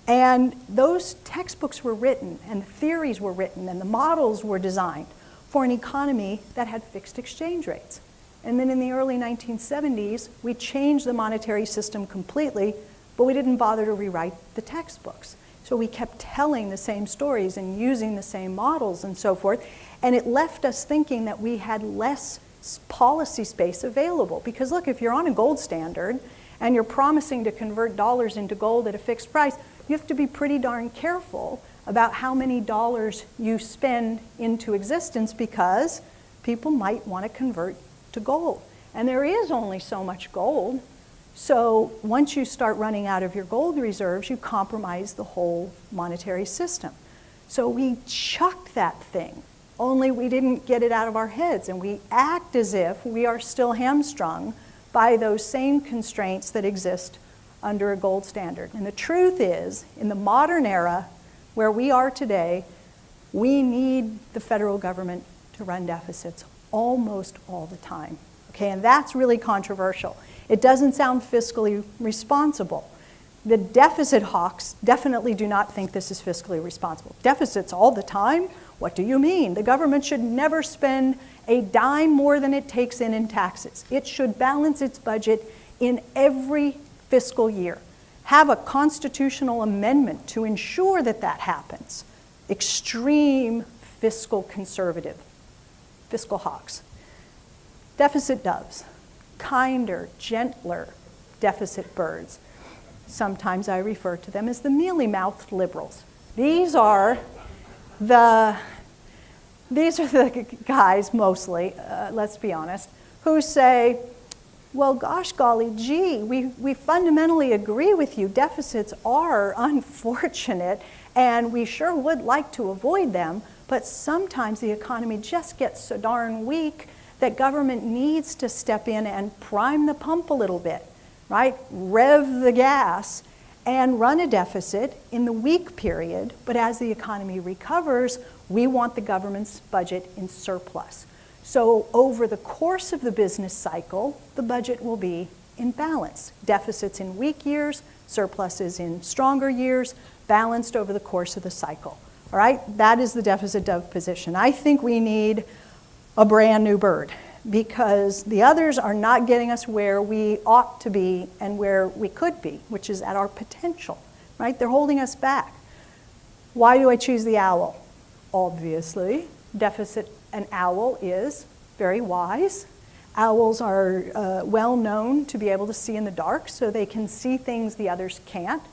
S2: And those textbooks were written, and the theories were written, and the models were designed for an economy that had fixed exchange rates. And then in the early 1970s, we changed the monetary system completely, but we didn't bother to rewrite the textbooks. So we kept telling the same stories and using the same models and so forth, and it left us thinking that we had less policy space available. Because look, if you're on a gold standard and you're promising to convert dollars into gold at a fixed price, you have to be pretty darn careful about how many dollars you spend into existence, because people might want to convert to gold. And there is only so much gold. So once you start running out of your gold reserves, you compromise the whole monetary system. So we chucked that thing, only we didn't get it out of our heads, and we act as if we are still hamstrung by those same constraints that exist under a gold standard. And the truth is, in the modern era where we are today, we need the federal government to run deficits almost all the time. Okay, and that's really controversial. It doesn't sound fiscally responsible. The deficit hawks definitely do not think this is fiscally responsible. Deficits all the time? What do you mean? The government should never spend a dime more than it takes in taxes. It should balance its budget in every fiscal year. Have a constitutional amendment to ensure that that happens. Extreme fiscal conservative, fiscal hawks. Deficit doves, kinder, gentler deficit birds. Sometimes I refer to them as the mealy-mouthed liberals. These are the guys mostly, let's be honest, who say, well, gosh golly gee, we fundamentally agree with you. Deficits are unfortunate, and we sure would like to avoid them, but sometimes the economy just gets so darn weak that government needs to step in and prime the pump a little bit, right? Rev the gas and run a deficit in the weak period, but as the economy recovers, we want the government's budget in surplus. So over the course of the business cycle, the budget will be in balance. Deficits in weak years, surpluses in stronger years, balanced over the course of the cycle. All right, that is the deficit dove position. I think we need a brand new bird, because the others are not getting us where we ought to be and where we could be, which is at our potential, right? They're holding us back. Why do I choose the owl? Obviously, deficit an owl is very wise. Owls are well known to be able to see in the dark, so they can see things the others can't.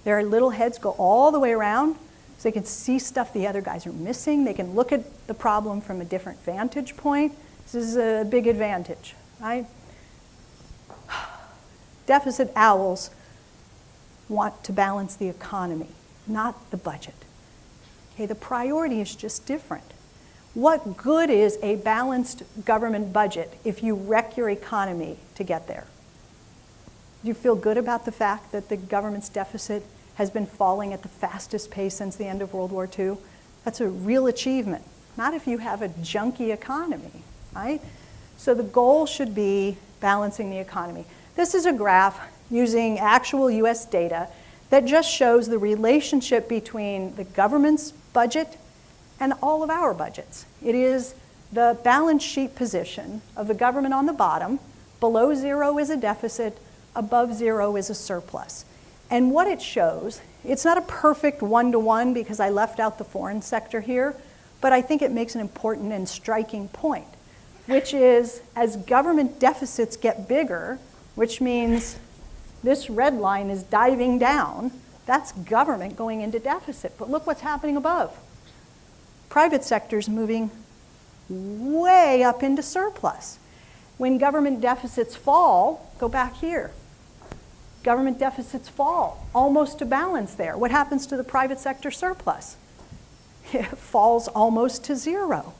S2: Their little heads go all the way around, so they can see stuff the other guys are missing. They can look at the problem from a different vantage point. This is a big advantage, right? Deficit owls want to balance the economy, not the budget. Okay, the priority is just different. What good is a balanced government budget if you wreck your economy to get there? Do you feel good about the fact that the government's deficit has been falling at the fastest pace since the end of World War II? That's a real achievement. Not if you have a junky economy, right? So the goal should be balancing the economy. This is a graph using actual US data that just shows the relationship between the government's budget and all of our budgets. It is the balance sheet position of the government on the bottom. Below zero is a deficit, above zero is a surplus. And what it shows, it's not a perfect one-to-one because I left out the foreign sector here, but I think it makes an important and striking point, which is as government deficits get bigger, which means this red line is diving down, that's government going into deficit. But look what's happening above. Private sector's moving way up into surplus. When government deficits fall, go back here. Government deficits fall, almost to balance there. What happens to the private sector surplus? It falls almost to zero.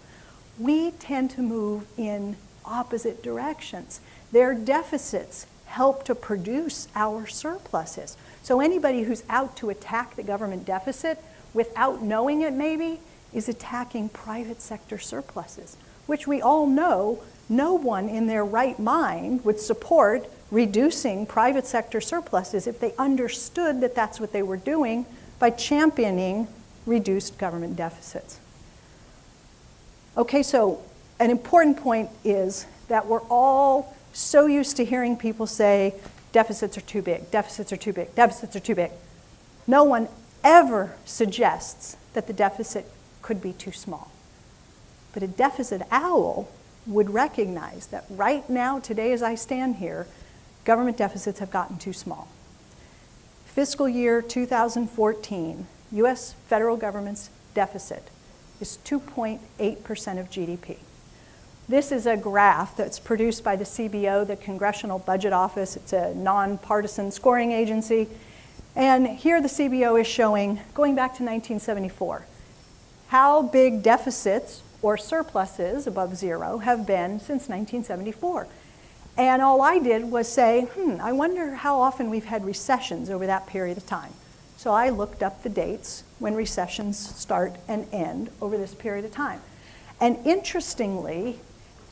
S2: We tend to move in opposite directions. Their deficits help to produce our surpluses. So anybody who's out to attack the government deficit without knowing it maybe is attacking private sector surpluses, which we all know no one in their right mind would support reducing private sector surpluses if they understood that that's what they were doing by championing reduced government deficits. Okay, so an important point is that we're all so used to hearing people say, deficits are too big, deficits are too big, deficits are too big. No one ever suggests that the deficit could be too small. But a deficit owl would recognize that right now, today as I stand here, government deficits have gotten too small. Fiscal year 2014, US federal government's deficit is 2.8% of GDP. This is a graph that's produced by the CBO, the Congressional Budget Office. It's a nonpartisan scoring agency. And here the CBO is showing, going back to 1974, how big deficits or surpluses above zero have been since 1974. And all I did was say, I wonder how often we've had recessions over that period of time. So I looked up the dates when recessions start and end over this period of time. And interestingly,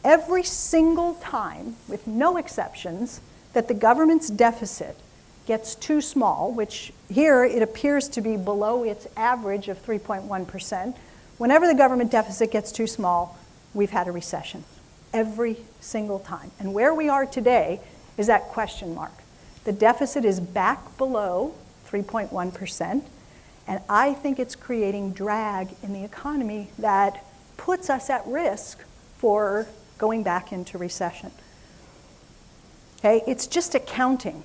S2: every single time, with no exceptions, that the government's deficit gets too small, which here it appears to be below its average of 3.1%, whenever the government deficit gets too small, we've had a recession. Every single time. And where we are today is that question mark. The deficit is back below 3.1%, and I think it's creating drag in the economy that puts us at risk for going back into recession. Okay, it's just accounting.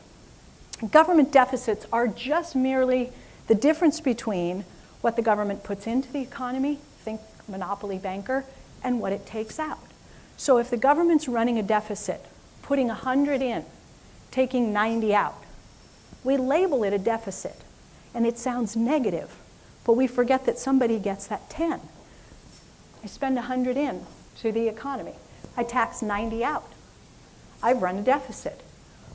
S2: Government deficits are just merely the difference between what the government puts into the economy, think monopoly banker, and what it takes out. So if the government's running a deficit, putting 100 in, taking 90 out, we label it a deficit, and it sounds negative, but we forget that somebody gets that 10. I spend 100 in to the economy. I tax 90 out. I've run a deficit,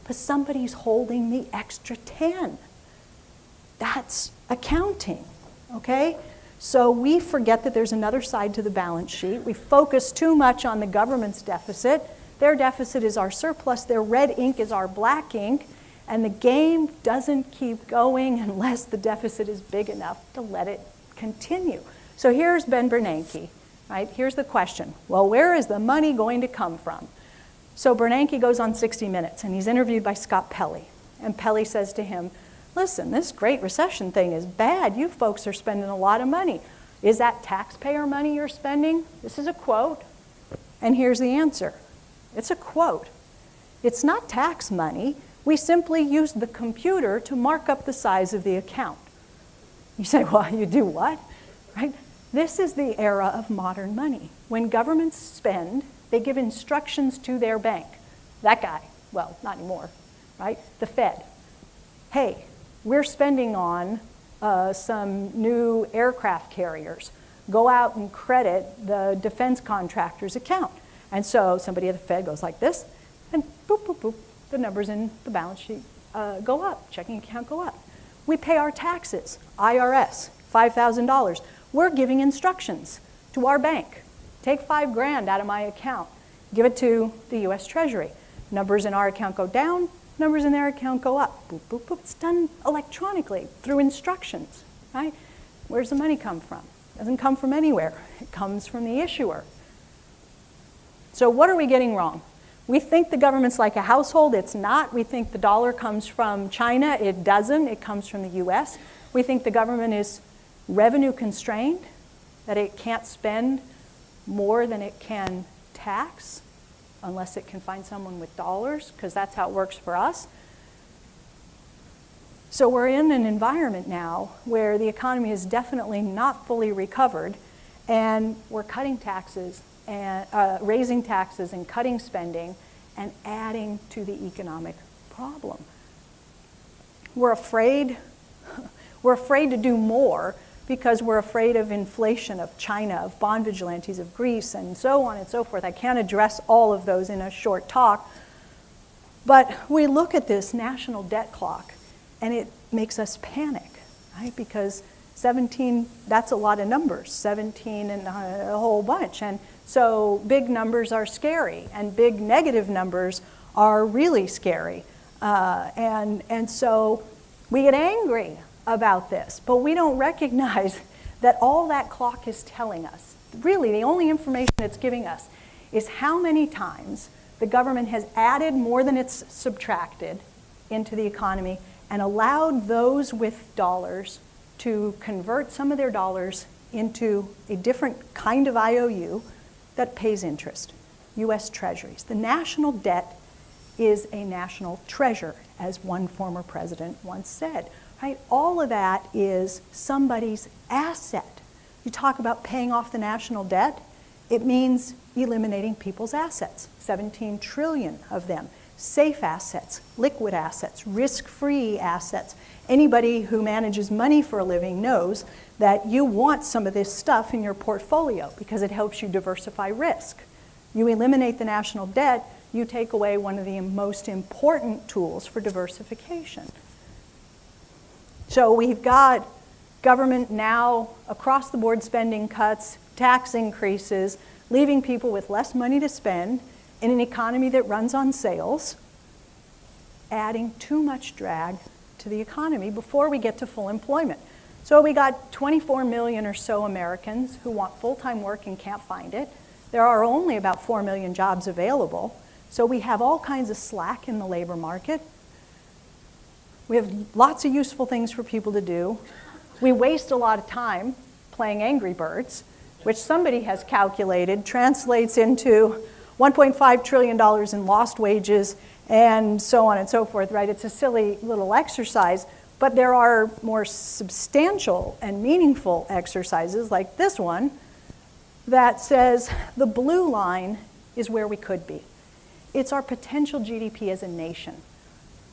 S2: but somebody's holding the extra 10. That's accounting, okay? So we forget that there's another side to the balance sheet. We focus too much on the government's deficit. Their deficit is our surplus. Their red ink is our black ink. And the game doesn't keep going unless the deficit is big enough to let it continue. So here's Ben Bernanke, right? Here's the question. Well, where is the money going to come from? So Bernanke goes on 60 Minutes, and he's interviewed by Scott Pelley. And Pelley says to him, listen, this Great Recession thing is bad. You folks are spending a lot of money. Is that taxpayer money you're spending? This is a quote. And here's the answer. It's a quote. It's not tax money. We simply use the computer to mark up the size of the account. You say, well, you do what? Right? This is the era of modern money. When governments spend, they give instructions to their bank. That guy, well, not anymore, right? The Fed. Hey, we're spending on some new aircraft carriers. Go out and credit the defense contractor's account. And so somebody at the Fed goes like this, and boop, boop, boop, the numbers in the balance sheet go up, checking account go up. We pay our taxes, IRS, $5,000. We're giving instructions to our bank. Take $5,000 out of my account, give it to the US Treasury. Numbers in our account go down, numbers in their account go up. Boop, boop, boop. It's done electronically through instructions, right? Where's the money come from? It doesn't come from anywhere. It comes from the issuer. So what are we getting wrong? We think the government's like a household. It's not. We think the dollar comes from China. It doesn't. It comes from the US. We think the government is revenue constrained, that it can't spend more than it can tax unless it can find someone with dollars, because that's how it works for us. So we're in an environment now where the economy is definitely not fully recovered, and we're cutting taxes and raising taxes and cutting spending and adding to the economic problem. We're afraid to do more because we're afraid of inflation, of China, of bond vigilantes, of Greece, and so on and so forth. I can't address all of those in a short talk, but we look at this national debt clock and it makes us panic, right? Because 17, that's a lot of numbers, 17 and a whole bunch. And so big numbers are scary, and big negative numbers are really scary. And so we get angry about this, but we don't recognize that all that clock is telling us, really the only information it's giving us, is how many times the government has added more than it's subtracted into the economy and allowed those with dollars to convert some of their dollars into a different kind of IOU that pays interest, U.S. Treasuries. The national debt is a national treasure, as one former president once said. Right? All of that is somebody's asset. You talk about paying off the national debt, it means eliminating people's assets, 17 trillion of them. Safe assets, liquid assets, risk-free assets. Anybody who manages money for a living knows that you want some of this stuff in your portfolio because it helps you diversify risk. You eliminate the national debt, you take away one of the most important tools for diversification. So we've got government now across the board spending cuts, tax increases, leaving people with less money to spend in an economy that runs on sales, adding too much drag to the economy before we get to full employment. So we got 24 million or so Americans who want full-time work and can't find it. There are only about 4 million jobs available. So we have all kinds of slack in the labor market. We have lots of useful things for people to do. We waste a lot of time playing Angry Birds, which somebody has calculated translates into $1.5 trillion in lost wages and so on and so forth, right? It's a silly little exercise, but there are more substantial and meaningful exercises like this one that says the blue line is where we could be. It's our potential GDP as a nation.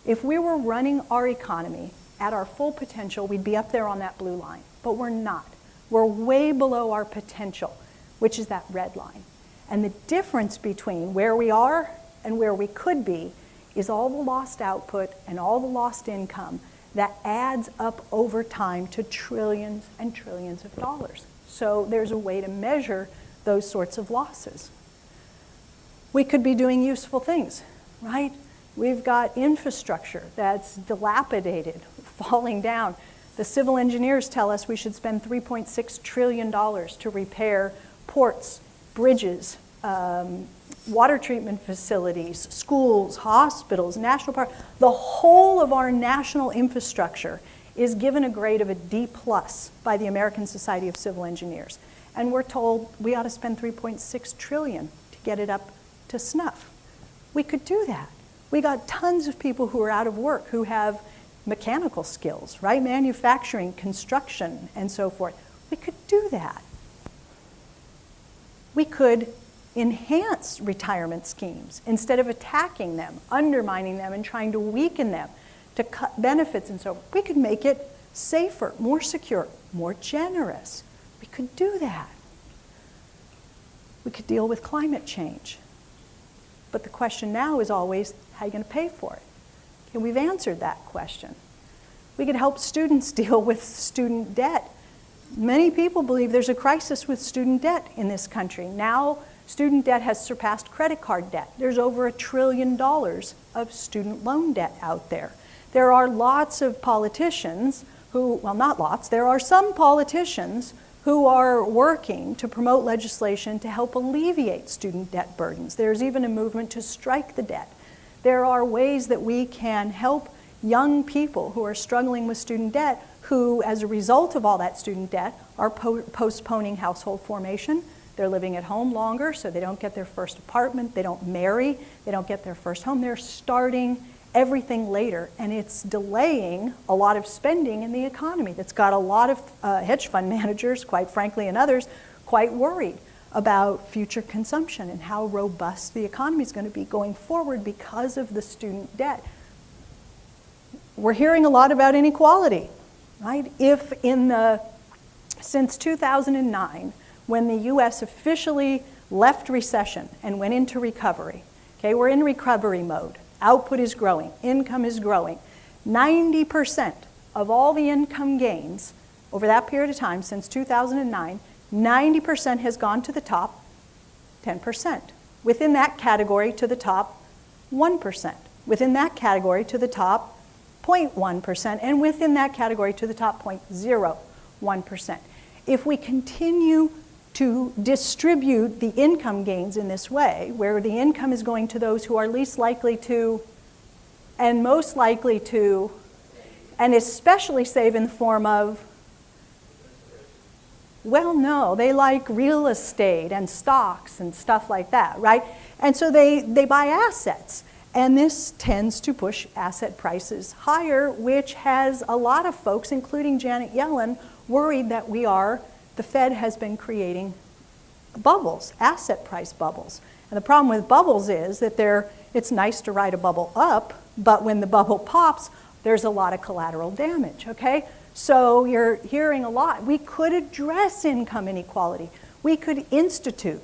S2: If we were running our economy at our full potential, we'd be up there on that blue line, but we're not. We're way below our potential, which is that red line. And the difference between where we are and where we could be is all the lost output and all the lost income that adds up over time to trillions and trillions of dollars. So there's a way to measure those sorts of losses. We could be doing useful things, right? We've got infrastructure that's dilapidated, falling down. The civil engineers tell us we should spend $3.6 trillion to repair ports, bridges, water treatment facilities, schools, hospitals, national parks. The whole of our national infrastructure is given a grade of a D+ by the American Society of Civil Engineers. And we're told we ought to spend $3.6 trillion to get it up to snuff. We could do that. We got tons of people who are out of work who have mechanical skills, right? Manufacturing, construction, and so forth. We could do that. We could enhance retirement schemes instead of attacking them, undermining them, and trying to weaken them to cut benefits and so forth. We could make it safer, more secure, more generous. We could do that. We could deal with climate change. But the question now is always, how are you going to pay for it? And we've answered that question. We could help students deal with student debt. Many people believe there's a crisis with student debt in this country. Now, student debt has surpassed credit card debt. There's over $1 trillion of student loan debt out there. There are lots of politicians who, well, not lots, there are some politicians who are working to promote legislation to help alleviate student debt burdens. There's even a movement to strike the debt. There are ways that we can help young people who are struggling with student debt, who, as a result of all that student debt, are postponing household formation. They're living at home longer, so they don't get their first apartment, they don't marry, they don't get their first home. They're starting everything later, and it's delaying a lot of spending in the economy. That's got a lot of hedge fund managers, quite frankly, and others, quite worried about future consumption and how robust the economy is going to be going forward because of the student debt. We're hearing a lot about inequality, right? If since 2009, when the US officially left recession and went into recovery, okay, we're in recovery mode. Output is growing, income is growing. 90% of all the income gains over that period of time since 2009, 90% has gone to the top 10%. Within that category to the top 1%. Within that category to the top 0.1%. And within that category to the top 0.01%. If we continue to distribute the income gains in this way, where the income is going to those who are least likely to, and most likely to, and especially save in the form of Well, no, they like real estate and stocks and stuff like that, right? And so they buy assets. And this tends to push asset prices higher, which has a lot of folks, including Janet Yellen, worried that the Fed has been creating bubbles, asset price bubbles. And the problem with bubbles is that it's nice to ride a bubble up, but when the bubble pops, there's a lot of collateral damage, okay? So you're hearing a lot. We could address income inequality. We could institute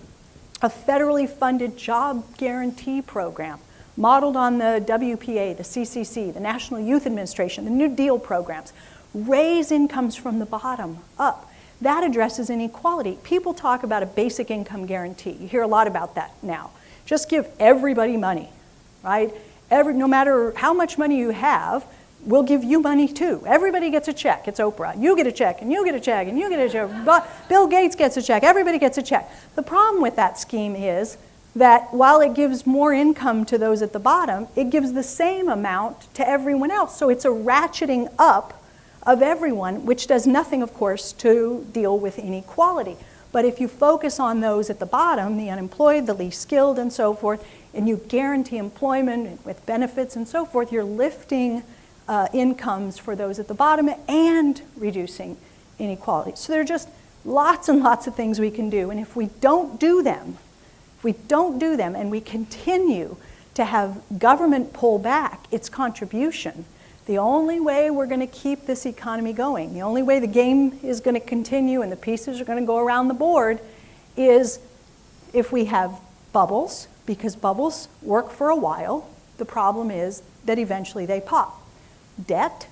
S2: a federally funded job guarantee program modeled on the WPA, the CCC, the National Youth Administration, the New Deal programs. Raise incomes from the bottom up. That addresses inequality. People talk about a basic income guarantee. You hear a lot about that now. Just give everybody money, right? No matter how much money you have, we'll give you money too. Everybody gets a check. It's Oprah. You get a check, and you get a check, and you get a check. Bill Gates gets a check. Everybody gets a check. The problem with that scheme is that while it gives more income to those at the bottom, it gives the same amount to everyone else. So it's a ratcheting up of everyone, which does nothing, of course, to deal with inequality. But if you focus on those at the bottom, the unemployed, the least skilled, and so forth, and you guarantee employment with benefits and so forth, you're lifting incomes for those at the bottom and reducing inequality. So there are just lots and lots of things we can do. And if we don't do them, and we continue to have government pull back its contribution, the only way we're going to keep this economy going, the only way the game is going to continue and the pieces are going to go around the board is if we have bubbles, because bubbles work for a while. The problem is that eventually they pop. Debt,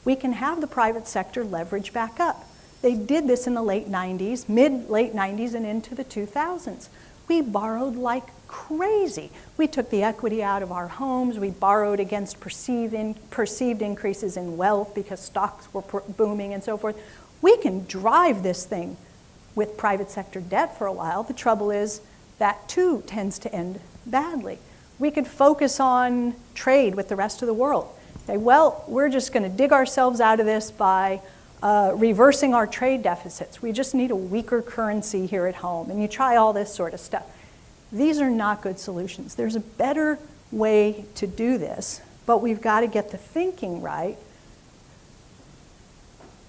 S2: we can have the private sector leverage back up. They did this in the late 90s, mid-late 90s and into the 2000s. We borrowed like crazy. We took the equity out of our homes. We borrowed against perceived increases in wealth because stocks were booming and so forth. We can drive this thing with private sector debt for a while. The trouble is that too tends to end badly. We could focus on trade with the rest of the world. Say, well, we're just going to dig ourselves out of this by reversing our trade deficits. We just need a weaker currency here at home. And you try all this sort of stuff. These are not good solutions. There's a better way to do this, but we've got to get the thinking right.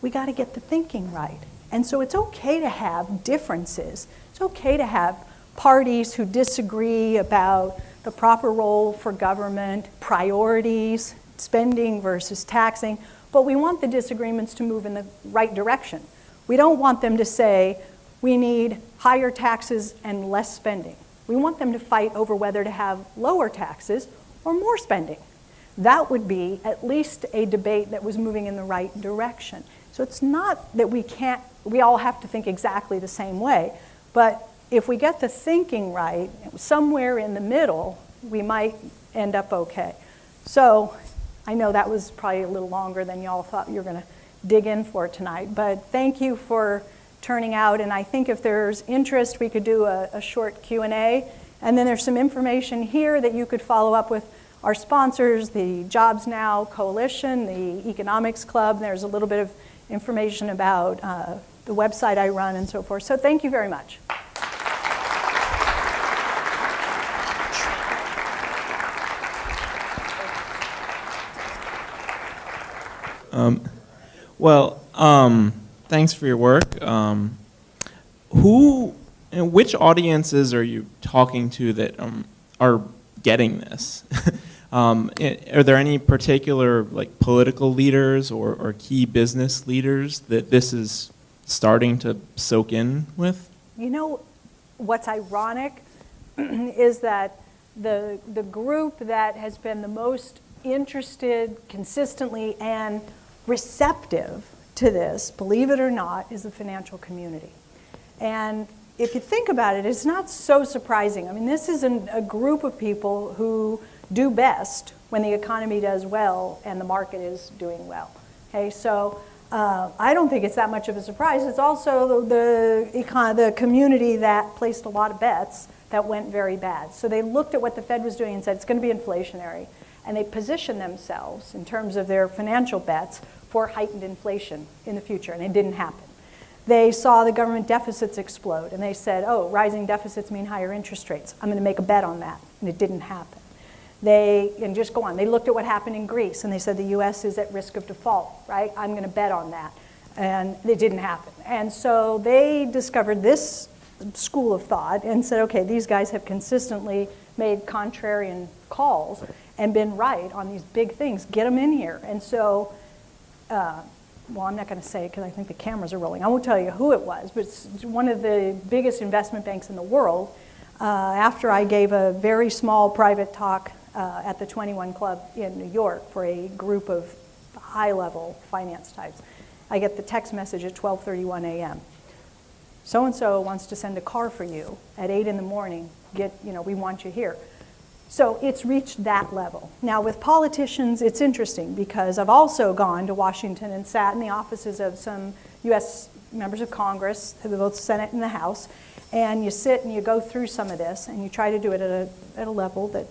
S2: We got to get the thinking right. And so it's okay to have differences. It's okay to have parties who disagree about the proper role for government, priorities, spending versus taxing, but we want the disagreements to move in the right direction. We don't want them to say, we need higher taxes and less spending. We want them to fight over whether to have lower taxes or more spending. That would be at least a debate that was moving in the right direction. So it's not that we all have to think exactly the same way, but if we get the thinking right, somewhere in the middle, we might end up okay. So I know that was probably a little longer than y'all thought you were going to dig in for tonight, but thank you for turning out. And I think if there's interest, we could do a short Q&A. And then there's some information here that you could follow up with our sponsors, the Jobs Now Coalition, the Economics Club. There's a little bit of information about the website I run and so forth. So thank you very much.
S16: Thanks for your work. Which audiences are you talking to that are getting this? Are there any particular political leaders or key business leaders that this is starting to soak in with?
S2: You know, what's ironic is that the group that has been the most interested consistently and receptive to this, believe it or not, is the financial community. And if you think about it, it's not so surprising. I mean, this is a group of people who do best when the economy does well and the market is doing well. Okay, so I don't think it's that much of a surprise. It's also the community that placed a lot of bets that went very bad. So they looked at what the Fed was doing and said it's going to be inflationary. And they positioned themselves in terms of their financial bets for heightened inflation in the future, and it didn't happen. They saw the government deficits explode, and they said, oh, rising deficits mean higher interest rates. I'm going to make a bet on that, and it didn't happen. And just go on. They looked at what happened in Greece, and they said the U.S. is at risk of default, right? I'm going to bet on that. And it didn't happen. And so they discovered this school of thought and said, okay, these guys have consistently made contrarian calls and been right on these big things. Get them in here. And so, well, I'm not going to say it because I think the cameras are rolling. I won't tell you who it was, but it's one of the biggest investment banks in the world. After I gave a very small private talk at the 21 Club in New York for a group of high-level finance types, I get the text message at 12:31 a.m. So-and-so wants to send a car for you at 8 in the morning. We want you here. So it's reached that level. Now with politicians, it's interesting because I've also gone to Washington and sat in the offices of some U.S. members of Congress, both Senate and the House, and you sit and you go through some of this and you try to do it at a level that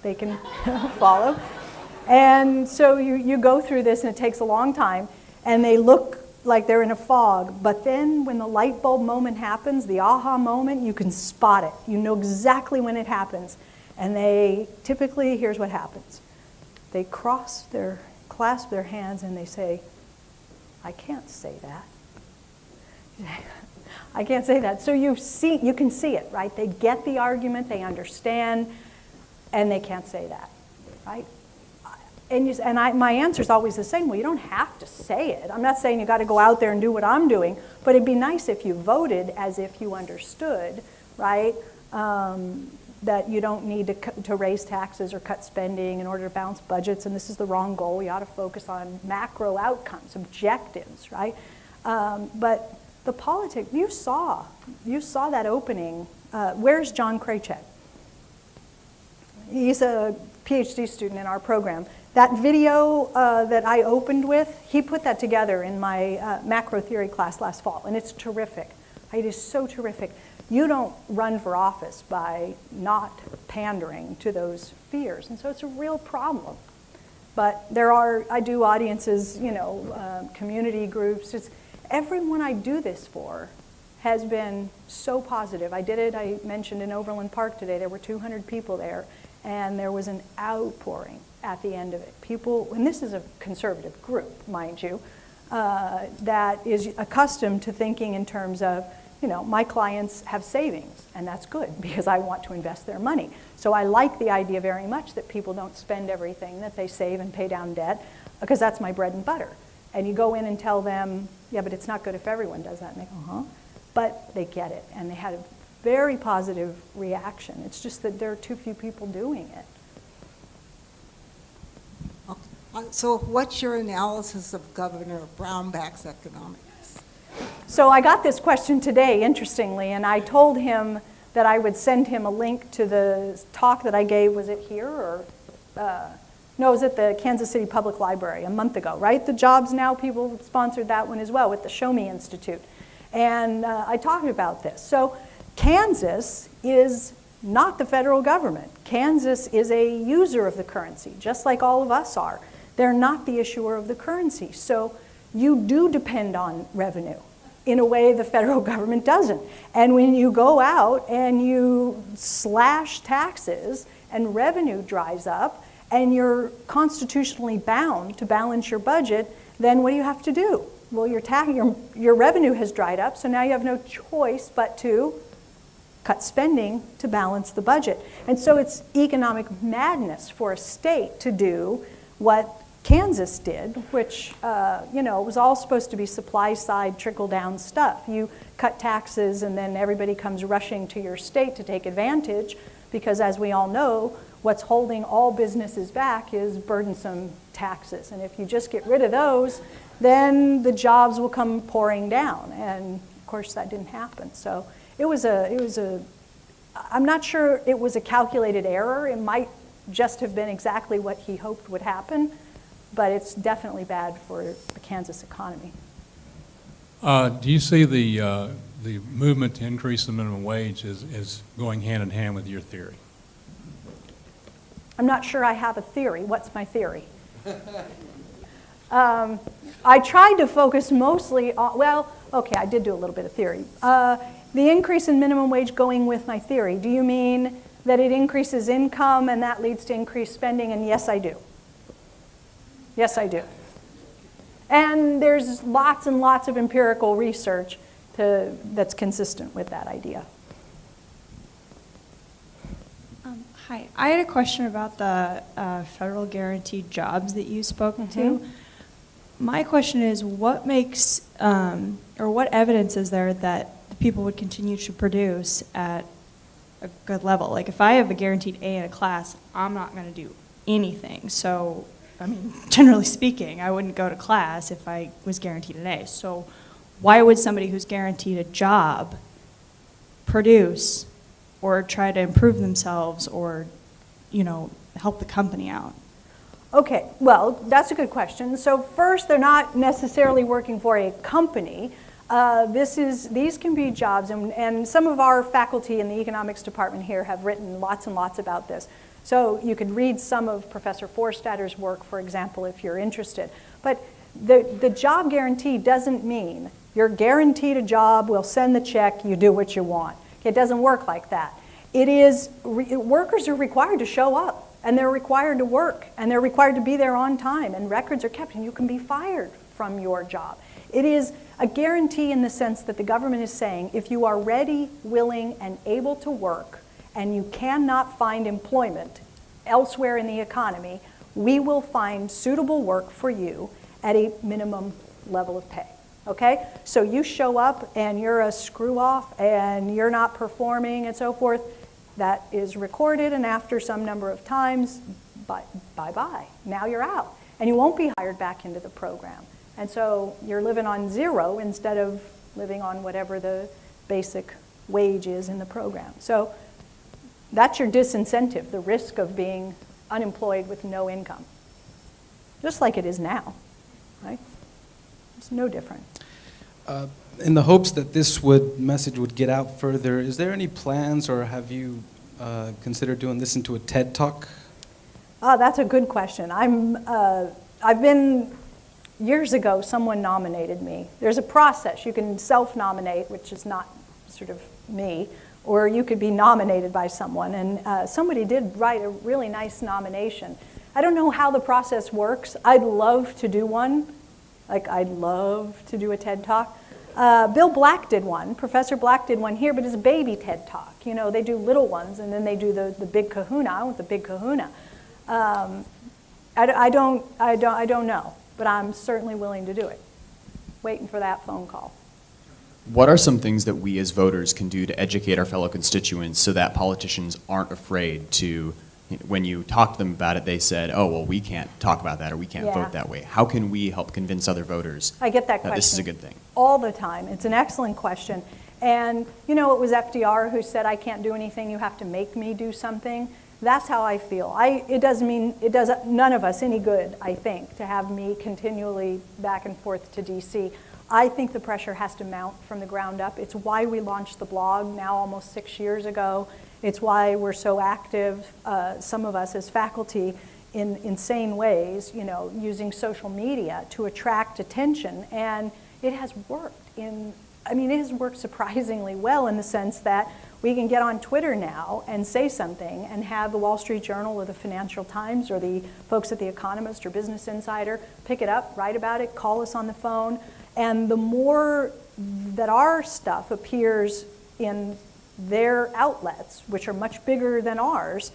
S2: they can follow. And so you go through this and it takes a long time and they look like they're in a fog, but then when the light bulb moment happens, the aha moment, you can spot it. You know exactly when it happens. And they typically, here's what happens. They clasp their hands and they say, I can't say that. I can't say that. So you can see it, right? They get the argument, they understand, and they can't say that, right? My answer is always the same. Well, you don't have to say it. I'm not saying you got to go out there and do what I'm doing, but it'd be nice if you voted as if you understood, right? That you don't need to raise taxes or cut spending in order to balance budgets, and this is the wrong goal. We ought to focus on macro outcomes, objectives, right? But the politics, you saw that opening. Where's John Kraychek? He's a PhD student in our program. That video that I opened with, he put that together in my macro theory class last fall, and it's terrific. It is so terrific. You don't run for office by not pandering to those fears, and so it's a real problem. But I do audiences, community groups. Everyone I do this for has been so positive. I mentioned in Overland Park today, there were 200 people there, and there was an outpouring at the end of it. People, and this is a conservative group, mind you, that is accustomed to thinking in terms of, my clients have savings, and that's good because I want to invest their money. So I like the idea very much that people don't spend everything, that they save and pay down debt, because that's my bread and butter. And you go in and tell them, yeah, but it's not good if everyone does that. And they go, But they get it, and they had a very positive reaction. It's just that there are too few people doing it.
S17: So what's your analysis of Governor Brownback's economics?
S2: So I got this question today, interestingly, and I told him that I would send him a link to the talk that I gave. Was it here or? No, it was at the Kansas City Public Library a month ago, right? The Jobs Now people sponsored that one as well with the Show Me Institute. And I talked about this. So Kansas is not the federal government. Kansas is a user of the currency, just like all of us are. They're not the issuer of the currency. So you do depend on revenue in a way the federal government doesn't. And when you go out and you slash taxes and revenue dries up and you're constitutionally bound to balance your budget, then what do you have to do? Well, your revenue has dried up, so now you have no choice but to cut spending to balance the budget. And so it's economic madness for a state to do what Kansas did, which was all supposed to be supply-side, trickle-down stuff. You cut taxes and then everybody comes rushing to your state to take advantage because, as we all know, what's holding all businesses back is burdensome taxes. And if you just get rid of those, then the jobs will come pouring down. And of course, that didn't happen. So I'm not sure it was a calculated error. It might just have been exactly what he hoped would happen, but it's definitely bad for the Kansas economy.
S18: Do you see the movement to increase the minimum wage as going hand in hand with your theory?
S2: I'm not sure I have a theory. What's my theory? I tried to focus mostly on, Okay, I did do a little bit of theory. The increase in minimum wage going with my theory, do you mean that it increases income and that leads to increased spending? And yes, I do. Yes, I do. And there's lots and lots of empirical research that's consistent with that idea.
S19: Hi, I had a question about the federal guaranteed jobs that you spoke to. My question is, what makes, or what evidence is there that the people would continue to produce at a good level? Like if I have a guaranteed A in a class, I'm not going to do anything. So, I mean, generally speaking, I wouldn't go to class if I was guaranteed an A. So why would somebody who's guaranteed a job produce or try to improve themselves or, help the company out?
S2: Okay, well, that's a good question. So first, they're not necessarily working for a company. These can be jobs, and some of our faculty in the economics department here have written lots and lots about this. So you could read some of Professor Forstatter's work, for example, if you're interested. But the job guarantee doesn't mean you're guaranteed a job, we'll send the check, you do what you want. It doesn't work like that. It is, workers are required to show up, and they're required to work, and they're required to be there on time, and records are kept, and you can be fired from your job. It is a guarantee in the sense that the government is saying, if you are ready, willing, and able to work, and you cannot find employment elsewhere in the economy, we will find suitable work for you at a minimum level of pay. Okay? So you show up and you're a screw off and you're not performing and so forth, that is recorded, and after some number of times, bye-bye. Now you're out. And you won't be hired back into the program. And so you're living on zero instead of living on whatever the basic wage is in the program. So that's your disincentive, the risk of being unemployed with no income. Just like it is now, right? It's no different.
S20: In the hopes that this message would get out further, is there any plans, or have you considered doing this into a TED Talk?
S2: That's a good question. Years ago, someone nominated me. There's a process. You can self-nominate, which is not sort of me, or you could be nominated by someone. And somebody did write a really nice nomination. I don't know how the process works. I'd love to do one. I'd love to do a TED Talk. Bill Black did one. Professor Black did one here, but it's a baby TED Talk. They do little ones, and then they do the big kahuna. I want the big kahuna. I don't know, but I'm certainly willing to do it. Waiting for that phone call.
S21: What are some things that we as voters can do to educate our fellow constituents so that politicians aren't afraid to, when you talk to them about it, they said, oh, well, we can't talk about that or we can't vote that way. How can we help convince other voters
S2: I get that question
S21: this is a good thing?
S2: All the time. It's an excellent question. And it was FDR who said, I can't do anything, you have to make me do something. That's how I feel. It does none of us any good, I think, to have me continually back and forth to DC. I think the pressure has to mount from the ground up. It's why we launched the blog now almost 6 years ago. It's why we're so active, some of us as faculty, in insane ways, using social media to attract attention. And it has worked it has worked surprisingly well in the sense that we can get on Twitter now and say something and have the Wall Street Journal or the Financial Times or the folks at The Economist or Business Insider pick it up, write about it, call us on the phone. And the more that our stuff appears in their outlets, which are much bigger than ours,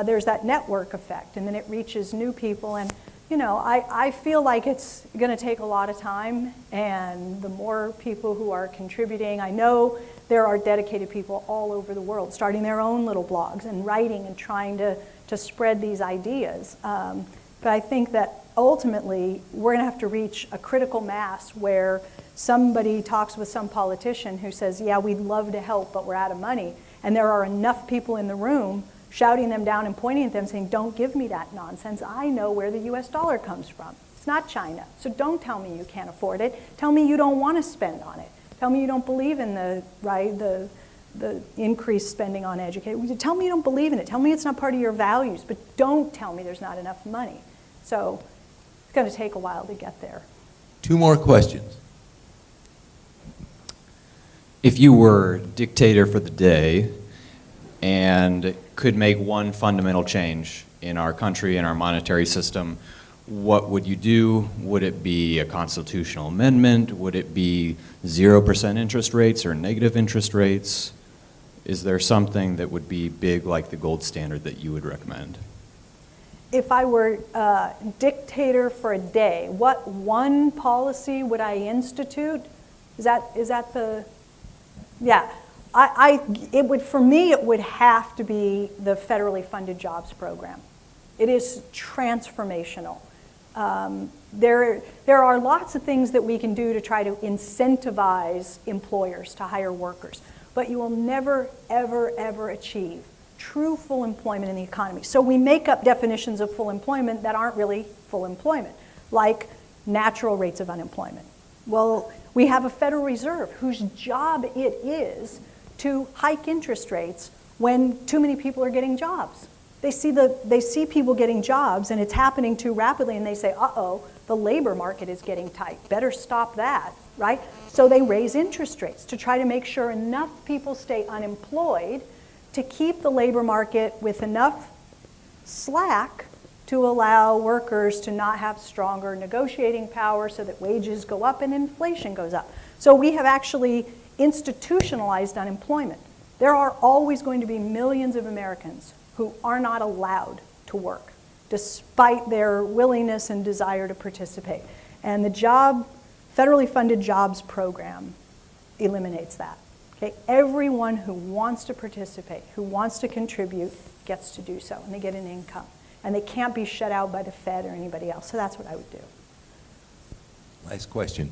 S2: there's that network effect, and then it reaches new people. And I feel like it's going to take a lot of time, and the more people who are contributing, I know there are dedicated people all over the world starting their own little blogs and writing and trying to spread these ideas. But I think that ultimately we're going to have to reach a critical mass where somebody talks with some politician who says, yeah, we'd love to help, but we're out of money. And there are enough people in the room shouting them down and pointing at them saying, don't give me that nonsense. I know where the US dollar comes from. It's not China. So don't tell me you can't afford it. Tell me you don't want to spend on it. Tell me you don't believe in the increased spending on education. Tell me you don't believe in it. Tell me it's not part of your values, but don't tell me there's not enough money. So it's going to take a while to get there.
S1: 2 more questions.
S21: If you were dictator for the day and could make one fundamental change in our country and our monetary system, what would you do? Would it be a constitutional amendment? Would it be 0% interest rates or negative interest rates? Is there something that would be big like the gold standard that you would recommend?
S2: If I were dictator for a day, what one policy would I institute? Is that the, yeah. It would, for me, it would have to be the federally funded jobs program. It is transformational. There are lots of things that we can do to try to incentivize employers to hire workers, but you will never, ever, ever achieve true full employment in the economy. So we make up definitions of full employment that aren't really full employment, like natural rates of unemployment. Well, we have a Federal Reserve whose job it is to hike interest rates when too many people are getting jobs. They see people getting jobs and it's happening too rapidly and they say, uh-oh, the labor market is getting tight. Better stop that, right? So they raise interest rates to try to make sure enough people stay unemployed to keep the labor market with enough slack to allow workers to not have stronger negotiating power so that wages go up and inflation goes up. So we have actually institutionalized unemployment. There are always going to be millions of Americans who are not allowed to work, despite their willingness and desire to participate. And the federally funded jobs program eliminates that. Okay? Everyone who wants to participate, who wants to contribute, gets to do so, and they get an income. And they can't be shut out by the Fed or anybody else. So that's what I would do.
S1: Nice question.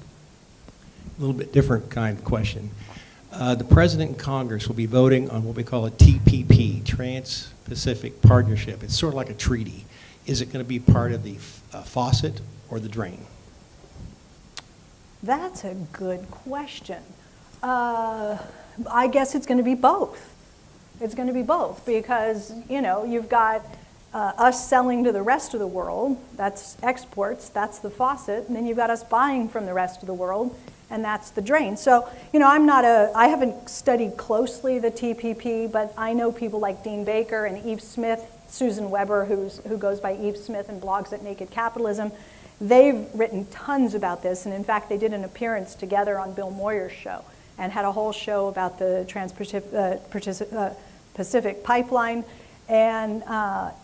S3: A little bit different kind of question. The President and Congress will be voting on what we call a TPP, Trans-Pacific Partnership. It's sort of like a treaty. Is it going to be part of the faucet or the drain?
S2: That's a good question. I guess it's going to be both. It's going to be both because, you know, you've got us selling to the rest of the world, that's exports, that's the faucet, and then you've got us buying from the rest of the world, and that's the drain. So, you know, I haven't studied closely the TPP, but I know people like Dean Baker and Eve Smith, Susan Weber, who goes by Eve Smith and blogs at Naked Capitalism. They've written tons about this, and in fact, they did an appearance together on Bill Moyer's show and had a whole show about the Trans-Pacific Pipeline. And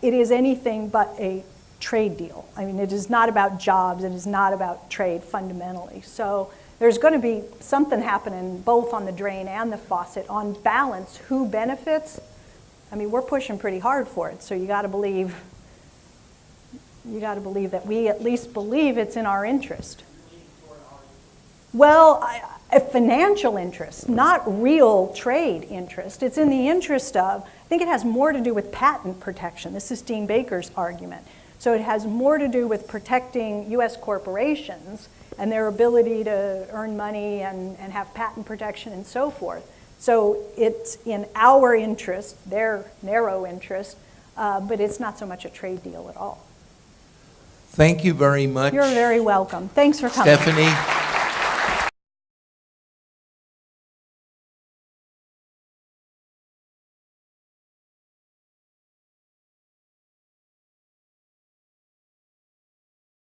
S2: it is anything but a trade deal. I mean, it is not about jobs. It is not about trade fundamentally. So there's going to be something happening both on the drain and the faucet. On balance, who benefits? I mean, we're pushing pretty hard for it. So you got to believe that we at least believe it's in our interest. Well, a financial interest, not real trade interest. It's in the interest of, I think it has more to do with patent protection. This is Dean Baker's argument. So it has more to do with protecting US corporations and their ability to earn money and have patent protection and so forth. So it's in our interest, their narrow interest, but it's not so much a trade deal at all.
S1: Thank you very much.
S2: You're very welcome. Thanks for coming.
S1: Stephanie.